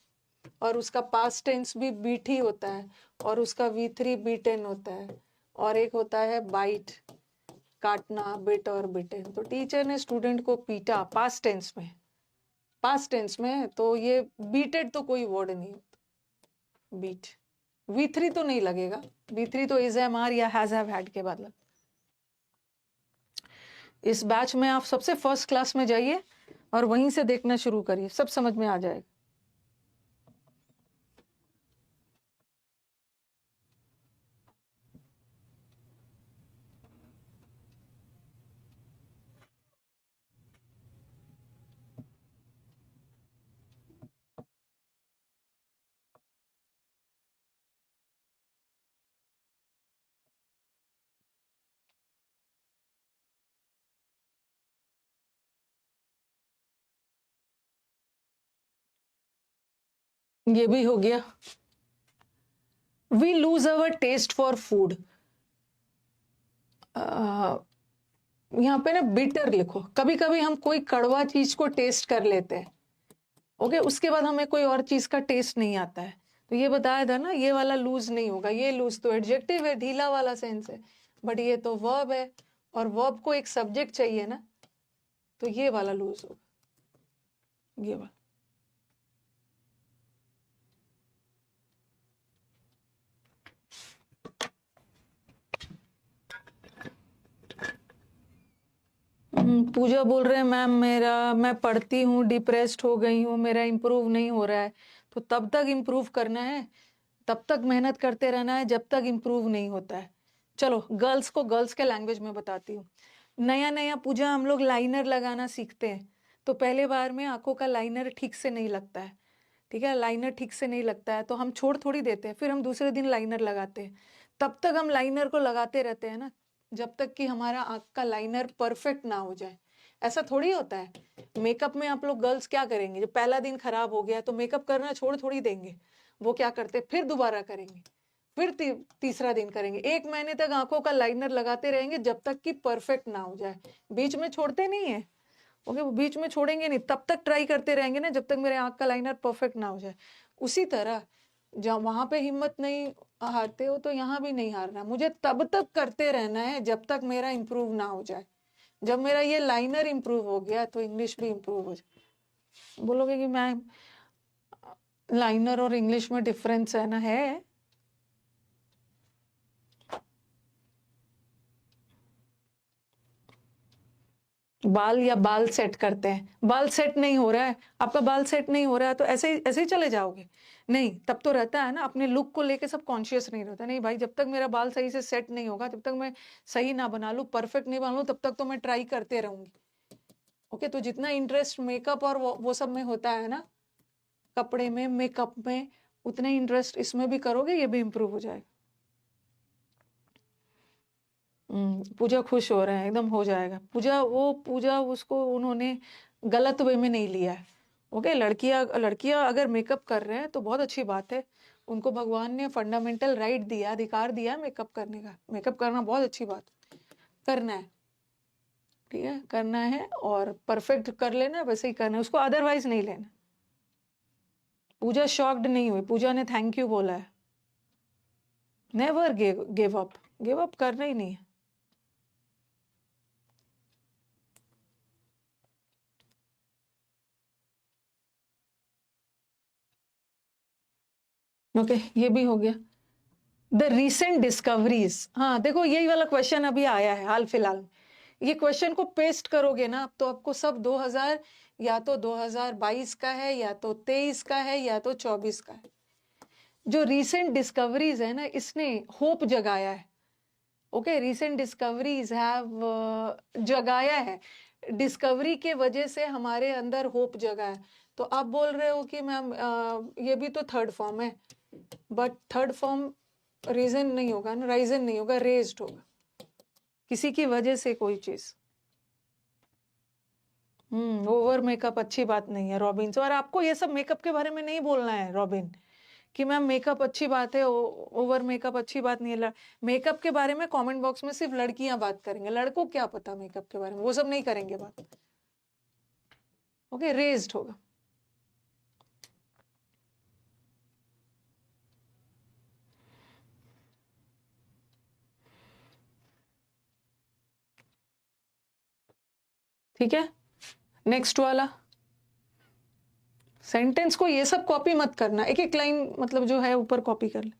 और उसका पास्ट टेंस भी बीट ही होता है, और उसका V3 बीटेन होता है, और एक होता है बाइट, काटना, बिट और बिटेन। तो टीचर ने स्टूडेंट को पीटा पास्ट टेंस में, तो ये बीटेड तो कोई वर्ड नहीं होता, बीट। V3 तो नहीं लगेगा, V3 तो इज एम आर या हैज हैव हैड के बाद लग। इस बैच में आप सबसे फर्स्ट क्लास में जाइए और वहीं से देखना शुरू करिए, सब समझ में आ जाएगा। ये भी हो गया। We lose our taste for food, यहाँ पे ना बिटर लिखो। कभी कभी हम कोई कड़वा चीज को टेस्ट कर लेते हैं, ओके, उसके बाद हमें कोई और चीज का टेस्ट नहीं आता है। तो ये बताया था ना, ये वाला लूज नहीं होगा। ये लूज तो एडजेक्टिव है, ढीला वाला सेंस है, बट ये तो वर्ब है, और वर्ब को एक सब्जेक्ट चाहिए ना, तो ये वाला लूज होगा, ये वाला। पूजा बोल रहे हैं मैम, मैं पढ़ती हूँ, डिप्रेस्ड हो गई हूँ, मेरा इम्प्रूव नहीं हो रहा है। तो तब तक इम्प्रूव करना है, तब तक मेहनत करते रहना है जब तक इम्प्रूव नहीं होता है। चलो गर्ल्स को गर्ल्स के लैंग्वेज में बताती हूँ। नया नया पूजा हम लोग लाइनर लगाना सीखते हैं, तो पहले बार में आंखों का लाइनर ठीक से नहीं लगता है, ठीक है, लाइनर ठीक से नहीं लगता है तो हम छोड़ थोड़ी देते हैं, फिर हम दूसरे दिन लाइनर लगाते हैं। तब तक हम लाइनर को लगाते रहते हैं ना, जब तक कि हमारा आंख का लाइनर परफेक्ट ना हो जाए। ऐसा थोड़ी होता है। मेकअप में आप लोग गर्ल्स क्या करेंगे, जब पहला दिन खराब हो गया तो मेकअप करना छोड़ थोड़ी देंगे, वो क्या करते फिर दोबारा करेंगे, फिर तीसरा दिन करेंगे, 1 महीने तक आंखों का लाइनर लगाते रहेंगे जब तक कि परफेक्ट ना हो जाए। बीच में छोड़ते नहीं है, ओके, वो बीच में छोड़ेंगे नहीं, तब तक ट्राई करते रहेंगे ना जब तक मेरे आंख का लाइनर परफेक्ट ना हो जाए। उसी तरह जहाँ वहां पे हिम्मत नहीं हारते हो तो यहाँ भी नहीं हारना, मुझे तब तक करते रहना है जब तक मेरा इंप्रूव ना हो जाए। जब मेरा ये लाइनर इंप्रूव हो गया तो इंग्लिश भी इंप्रूव हो जाए। बोलोगे कि मैम लाइनर और इंग्लिश में डिफरेंस है ना, है। बाल या बाल सेट करते हैं, बाल सेट नहीं हो रहा है, आपका बाल सेट नहीं हो रहा है तो ऐसे ही चले जाओगे? नहीं, तब तो रहता है ना, अपने लुक को लेके सब कॉन्शियस नहीं रहता। नहीं भाई, जब तक मेरा बाल सही से सेट नहीं होगा, जब तक मैं सही ना बना लूं, परफेक्ट नहीं बना लूं, तब तक तो मैं ट्राई करते रहूंगी। ओके, तो जितना इंटरेस्ट मेकअप और वो सब में होता है ना, कपड़े में, मेकअप में, उतना इंटरेस्ट इसमें भी करोगे, ये भी इम्प्रूव हो जाएगा। पूजा खुश हो रहे हैं, एकदम हो जाएगा। पूजा उसको उन्होंने गलत वे में नहीं लिया है। ओके, लड़कियां अगर मेकअप कर रहे हैं तो बहुत अच्छी बात है, उनको भगवान ने फंडामेंटल राइट दिया, अधिकार दिया मेकअप करने का। मेकअप करना बहुत अच्छी बात, करना है, ठीक है, करना है और परफेक्ट कर लेना, वैसे ही करना है उसको, अदरवाइज नहीं लेना। पूजा शॉक्ड नहीं हुई, पूजा ने थैंक यू बोला है। नेवर गिव अप करना ही नहीं है। ओके, ये भी हो गया। द रिसेंट डिस्कवरीज, हाँ देखो यही वाला क्वेश्चन अभी आया है हाल फिलहाल में। ये क्वेश्चन को पेस्ट करोगे ना तो आपको सब 2000 या तो 2022 का है, या तो 23 का है, या तो 24 का है। जो रिसेंट डिस्कवरीज है ना, इसने होप जगाया है। ओके, रिसेंट डिस्कवरीज हैव जगाया है, डिस्कवरी के वजह से हमारे अंदर होप जगा है। तो आप बोल रहे हो कि मैम ये भी तो थर्ड फॉर्म है, बट थर्ड फॉर्म रीजन नहीं होगा ना, राइजन नहीं होगा, रेज्ड होगा, किसी की वजह से कोई चीज। ओवर मेकअप अच्छी बात नहीं है रॉबिन। और आपको ये सब मेकअप के बारे में नहीं बोलना है रॉबिन, कि मैम मेकअप अच्छी बात है, ओवर मेकअप अच्छी बात नहीं है। मेकअप के बारे में कमेंट बॉक्स में सिर्फ लड़कियां बात करेंगे, लड़कों क्या पता मेकअप के बारे में, वो सब नहीं करेंगे बात। ओके, रेज्ड होगा। ठीक है, नेक्स्ट वाला सेंटेंस को ये सब कॉपी मत करना, एक एक लाइन मतलब जो है ऊपर कॉपी कर ले।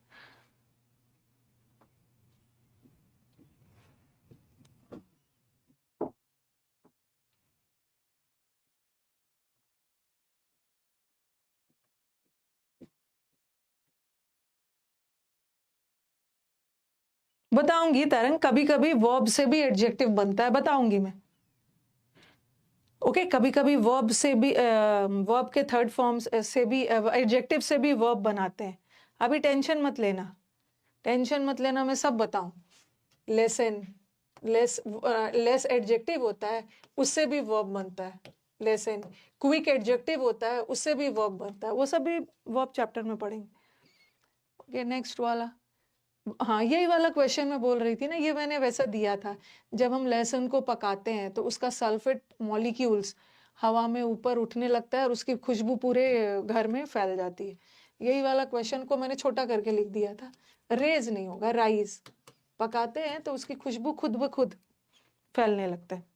बताऊंगी तरंग, कभी कभी वर्ब से भी एडजेक्टिव बनता है, बताऊंगी मैं। ओके, कभी कभी वर्ब से भी वर्ब के थर्ड फॉर्म्स से भी एडजेक्टिव से भी वर्ब बनाते हैं। अभी टेंशन मत लेना, टेंशन मत लेना, मैं सब बताऊं। लेसन, लेस एडजेक्टिव होता है, उससे भी वर्ब बनता है। लेसन, क्विक एडजेक्टिव होता है, उससे भी वर्ब बनता है, वो सब भी वर्ब चैप्टर में पढ़ेंगे। ओके, नेक्स्ट वाला। हाँ, यही वाला क्वेश्चन मैं बोल रही थी ना, ये मैंने वैसा दिया था। जब हम लहसुन को पकाते हैं तो उसका सल्फेट मॉलिक्यूल्स हवा में ऊपर उठने लगता है और उसकी खुशबू पूरे घर में फैल जाती है। यही वाला क्वेश्चन को मैंने छोटा करके लिख दिया था। रेज नहीं होगा, राइज। पकाते हैं तो उसकी खुशबू खुद ब खुद फैलने लगता है।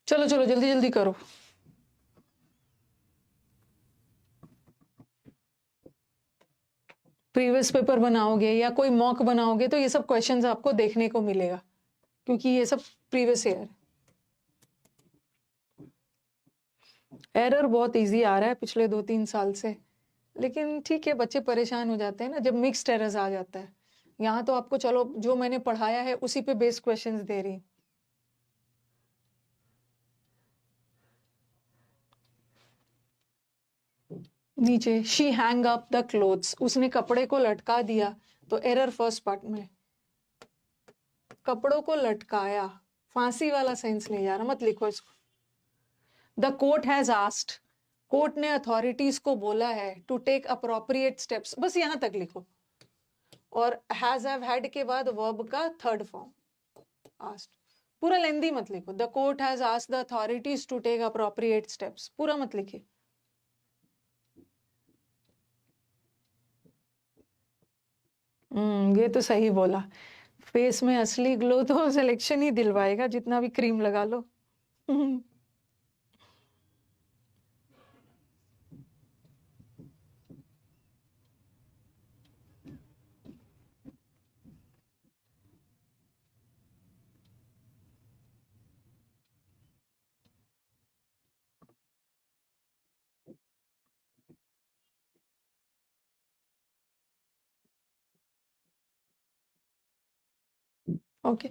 चलो चलो जल्दी जल्दी करो। प्रीवियस पेपर बनाओगे या कोई मॉक बनाओगे तो ये सब क्वेश्चंस आपको देखने को मिलेगा, क्योंकि ये सब प्रीवियस ईयर। एरर बहुत इजी आ रहा है पिछले 2-3 साल से, लेकिन ठीक है, बच्चे परेशान हो जाते हैं ना जब मिक्स्ड एरर्स आ जाता है। यहाँ तो आपको चलो जो मैंने पढ़ाया है उसी पे बेस क्वेश्चंस दे रही। नीचे she hang up the clothes, उसने कपड़े को लटका दिया, तो एरर फर्स्ट पार्ट में। कपड़ों को लटकाया, फांसी वाला सेंस नहीं जा रहा, मत लिखो इसको। The court has asked, court ने अथॉरिटीज को बोला है टू टेक अप्रोप्रिएट स्टेप्स, बस यहां तक लिखो। और हैज हैव हैड के बाद वर्ब का थर्ड फॉर्म आस्क्ड, पूरा लेंदी मत लिखो। The court has asked the authorities to take appropriate steps, पूरा मत लिखिए। ये तो सही बोला, फेस में असली ग्लो तो सिलेक्शन ही दिलवाएगा, जितना भी क्रीम लगा लो। ओके,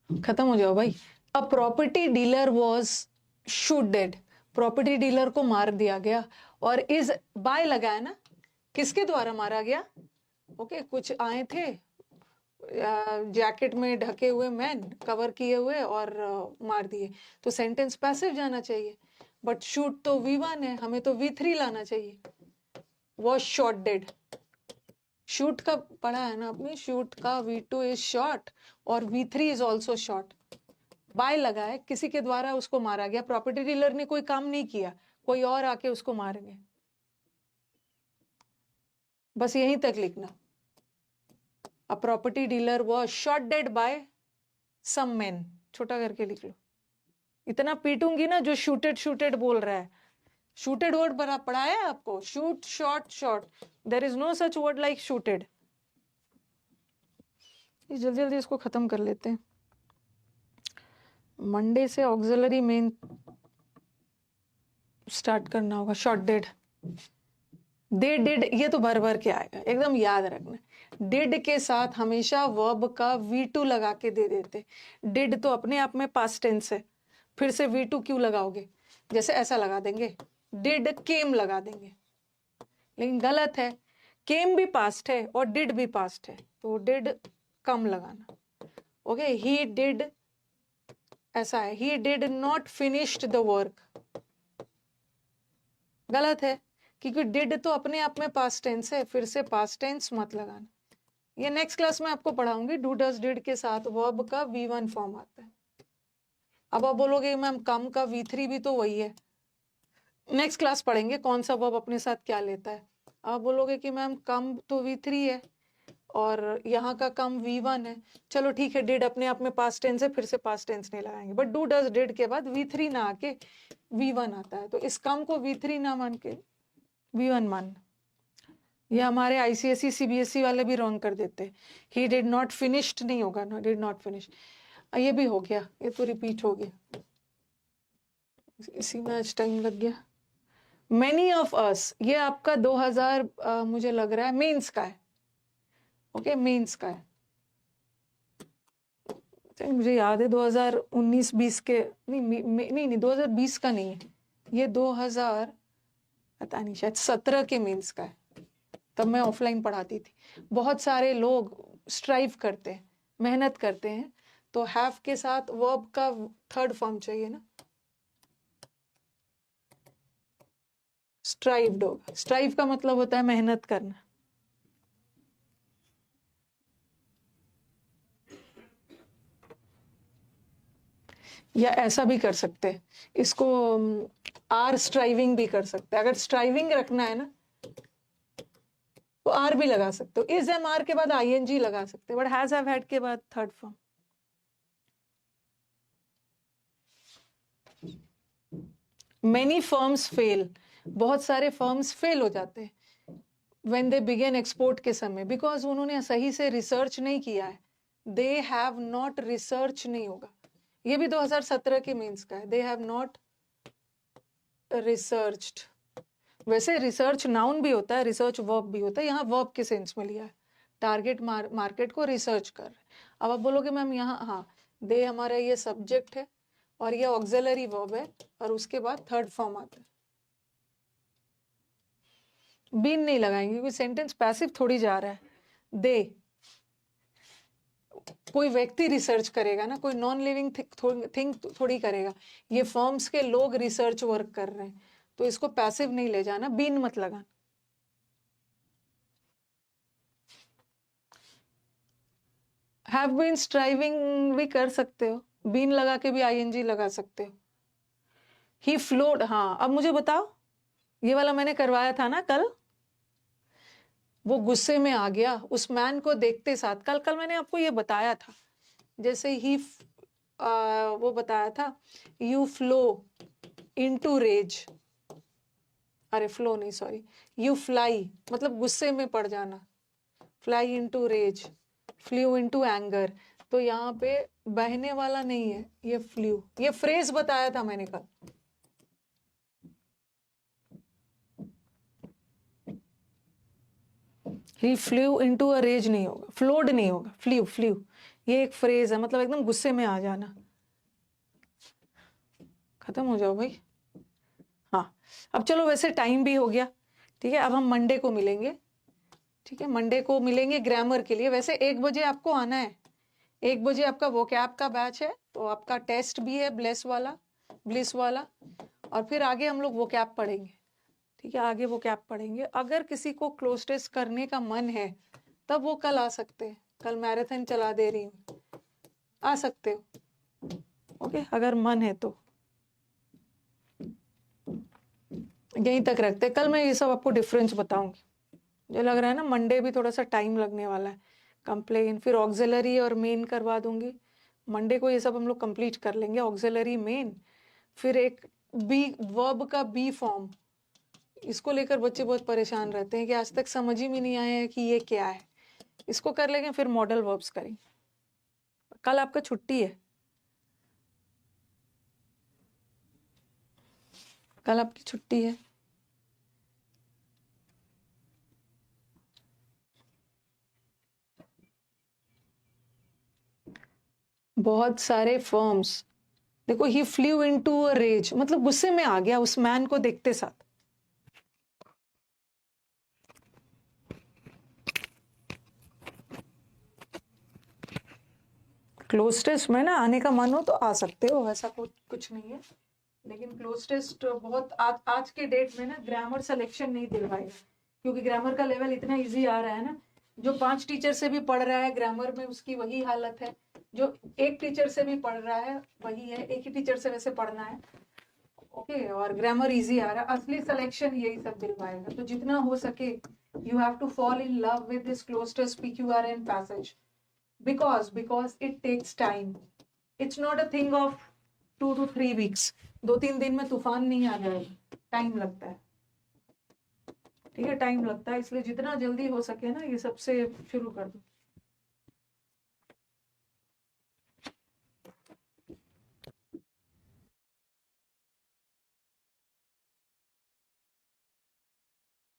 खत्म हो जाओ भाई। अ property dealer was shooted, property dealer को मार दिया गया। और इज बाय लगाया ना, किसके द्वारा मारा गया? ओके, कुछ आए थे जैकेट में ढके हुए मैन, कवर किए हुए, और मार दिए, तो सेंटेंस पैसिव जाना चाहिए। बट शूट तो V1 है, हमें तो V3 लाना चाहिए। वॉज शॉट डेड, शूट का पढ़ा है ना आपने, शूट का V2 इज शॉट और V3 is also shot. Bye लगा है, किसी के द्वारा उसको मारा गया, प्रॉपर्टी डीलर ने कोई काम नहीं किया, कोई और आके उसको मारेंगे। बस यहीं तक लिखना। A property dealer was shot dead by some man, छोटा करके लिख लो। इतना पीटूंगी ना जो शूटेड शूटेड बोल रहा है। शूटेड वर्ड पढ़ा है आपको, shoot shot shot, there is no such word like shooted. जल्दी जल्दी इसको खत्म कर लेते हैं, मंडे से ऑक्सिलरी मेन स्टार्ट करना होगा। शॉट डेड, दे डिड, ये तो भर भर के आएगा, एकदम याद रखना। डिड के साथ हमेशा वर्ब का V2 लगा के दे देते। डिड तो अपने आप में पास्ट टेंस है, फिर से V2 क्यों लगाओगे? जैसे ऐसा लगा देंगे, डिड केम लगा देंगे, लेकिन गलत है। केम भी पास्ट है और डिड भी पास्ट है, तो डिड कम लगाना। ओके, ही डिड, ऐसा है, ही did not finished the work, गलत है, क्योंकि डिड तो अपने आप में पास्ट टेंस है, फिर से पास्ट टेंस मत लगाना। ये नेक्स्ट क्लास में आपको पढ़ाऊंगी, डू डज डिड के साथ वर्ब का V1 फॉर्म आता है। अब आप बोलोगे मैम कम का V3 भी तो वही है, नेक्स्ट क्लास पढ़ेंगे कौन सा वर्ब अपने साथ क्या लेता है। आप बोलोगे कि मैम कम तो V3 है और यहाँ का कम V1 है, चलो ठीक है, डिड अपने आप में पास्ट टेंस है, फिर से पास्ट टेंस नहीं लगाएंगे। बट डू डज डिड के बाद V3 ना आके V1 आता है, तो इस कम को V3 ना मान के V1 मान। ये हमारे ICSE CBSE वाले भी रॉन्ग कर देते, ही डिड नॉट फिनिश्ड नहीं होगा ना, डिड नॉट फिनिश। ये भी हो गया, ये तो रिपीट हो गया, इसी में आज टाइम लग गया। मेनी ऑफ अस, ये आपका 2000 मुझे लग रहा है मेंस का है। ओके, मेंस का है, मुझे याद है 2019-20 के, नहीं 2020 का नहीं है ये, 2000 पता नहीं शायद 17 के मेंस का है, तब मैं ऑफलाइन पढ़ाती थी। बहुत सारे लोग स्ट्राइव करते हैं, मेहनत करते हैं, तो हैव के साथ वर्ब का थर्ड फॉर्म चाहिए ना, स्ट्राइव्ड होगा। स्ट्राइव का मतलब होता है मेहनत करना। या ऐसा भी कर सकते हैं इसको, आर स्ट्राइविंग भी कर सकते हैं। अगर स्ट्राइविंग रखना है ना तो आर भी लगा सकते हो, इज एम आर के बाद ING लगा सकते हो, बट हैज हैव हैड के बाद third form. Many firms fail, बहुत सारे फर्म्स फेल हो जाते हैं व्हेन दे बिगेन एक्सपोर्ट के समय, बिकॉज उन्होंने सही से रिसर्च नहीं किया है, दे हैव नॉट रिसर्च नहीं होगा, ये भी 2017 के मेंस का है, दे हैव नॉट रिसर्च्ड। वैसे रिसर्च नाउन भी होता है, रिसर्च वर्ब भी होता है, यहाँ वर्ब के सेंस में लिया है, टारगेट मार्केट को रिसर्च कर रहे हैं। अब आप बोलोगे मैम यहाँ, हाँ दे हमारा ये सब्जेक्ट है और ये ऑक्सिलरी वर्ब है और उसके बाद थर्ड फॉर्म आता है। बीन नहीं लगाएंगे क्योंकि सेंटेंस पैसिव थोड़ी जा रहा है। दे कोई व्यक्ति रिसर्च करेगा ना, कोई नॉन लिविंग थिंग थोड़ी करेगा, ये फर्म्स के लोग रिसर्च वर्क कर रहे हैं, तो इसको पैसिव नहीं ले जाना, बीन मत लगाना। हैव बीन स्ट्राइविंग भी कर सकते हो, बीन लगा के भी आईएनजी लगा सकते हो। ही फ्लोड, हाँ अब मुझे बताओ, ये वाला मैंने करवाया था ना कल, वो गुस्से में आ गया उस मैन को देखते साथ, कल मैंने आपको ये बताया था, जैसे ही वो बताया था, यू फ्लो इनटू रेज, अरे फ्लो नहीं सॉरी, यू फ्लाई मतलब गुस्से में पड़ जाना, fly into rage, flew into anger, तो यहाँ पे बहने वाला नहीं है, ये फ्लू, ये फ्रेज बताया था मैंने कल। ही फ्लू इनटू अ रेज नहीं होगा, फ्लोड नहीं होगा, फ्लू फ्लू, ये एक फ्रेज है, मतलब एकदम गुस्से में आ जाना। खत्म हो जाओ भाई। हाँ अब चलो, वैसे टाइम भी हो गया, ठीक है, अब हम मंडे को मिलेंगे, ठीक है, मंडे को मिलेंगे ग्रामर के लिए। वैसे 1 बजे आपको आना है, 1 बजे आपका वोकैब का बैच है, तो आपका टेस्ट भी है ब्लिस वाला, और फिर आगे हम लोग वोकैब पढ़ेंगे, ठीक है, आगे वोकैब पढ़ेंगे। अगर किसी को क्लोज टेस्ट करने का मन है तब वो कल आ सकते हैं, कल मैराथन चला दे रही हूँ, आ सकते हो, ओके, अगर मन है तो। यहीं तक रखते, कल मैं ये सब आपको डिफरेंस बताऊंगी। मुझे लग रहा है ना मंडे भी थोड़ा सा टाइम लगने वाला है, कंप्लेन फिर ऑक्सिलरी और मेन करवा दूंगी, मंडे को ये सब हम लोग कंप्लीट कर लेंगे, ऑक्सिलरी मेन, फिर एक बी वर्ब का बी फॉर्म, इसको लेकर बच्चे बहुत परेशान रहते हैं कि आज तक समझ ही में नहीं आया है कि ये क्या है, इसको कर लेंगे, फिर मॉडल वर्ब्स करेंगे। कल आपका छुट्टी है, कल आपकी छुट्टी है। बहुत सारे फॉर्म्स, देखो ही फ्लू इनटू अ रेज मतलब गुस्से में आ गया उस मैन को देखते साथ। क्लोज टेस्ट में ना आने का मन हो तो आ सकते हो, वैसा कुछ नहीं है, लेकिन क्लोज टेस्ट बहुत आज के डेट में ना ग्रामर सिलेक्शन नहीं दिलवाएगा, क्योंकि ग्रामर का लेवल इतना इजी आ रहा है ना, जो 5 टीचर से भी पढ़ रहा है ग्रामर में उसकी वही हालत है, जो एक टीचर से भी पढ़ रहा है वही है, एक ही टीचर से वैसे पढ़ना है, ओके, और ग्रामर इजी आ रहा है, असली सिलेक्शन यही सब दिलवाएगा। तो जितना हो सके you have to fall in love with this cloze test PQRN passage, because it takes time, it's not a thing of 2 to 3 weeks, 2-3 दिन में तूफान नहीं आ जाएगा, टाइम लगता है, ठीक है, टाइम लगता है, इसलिए जितना जल्दी हो सके ना ये सबसे शुरू कर दो।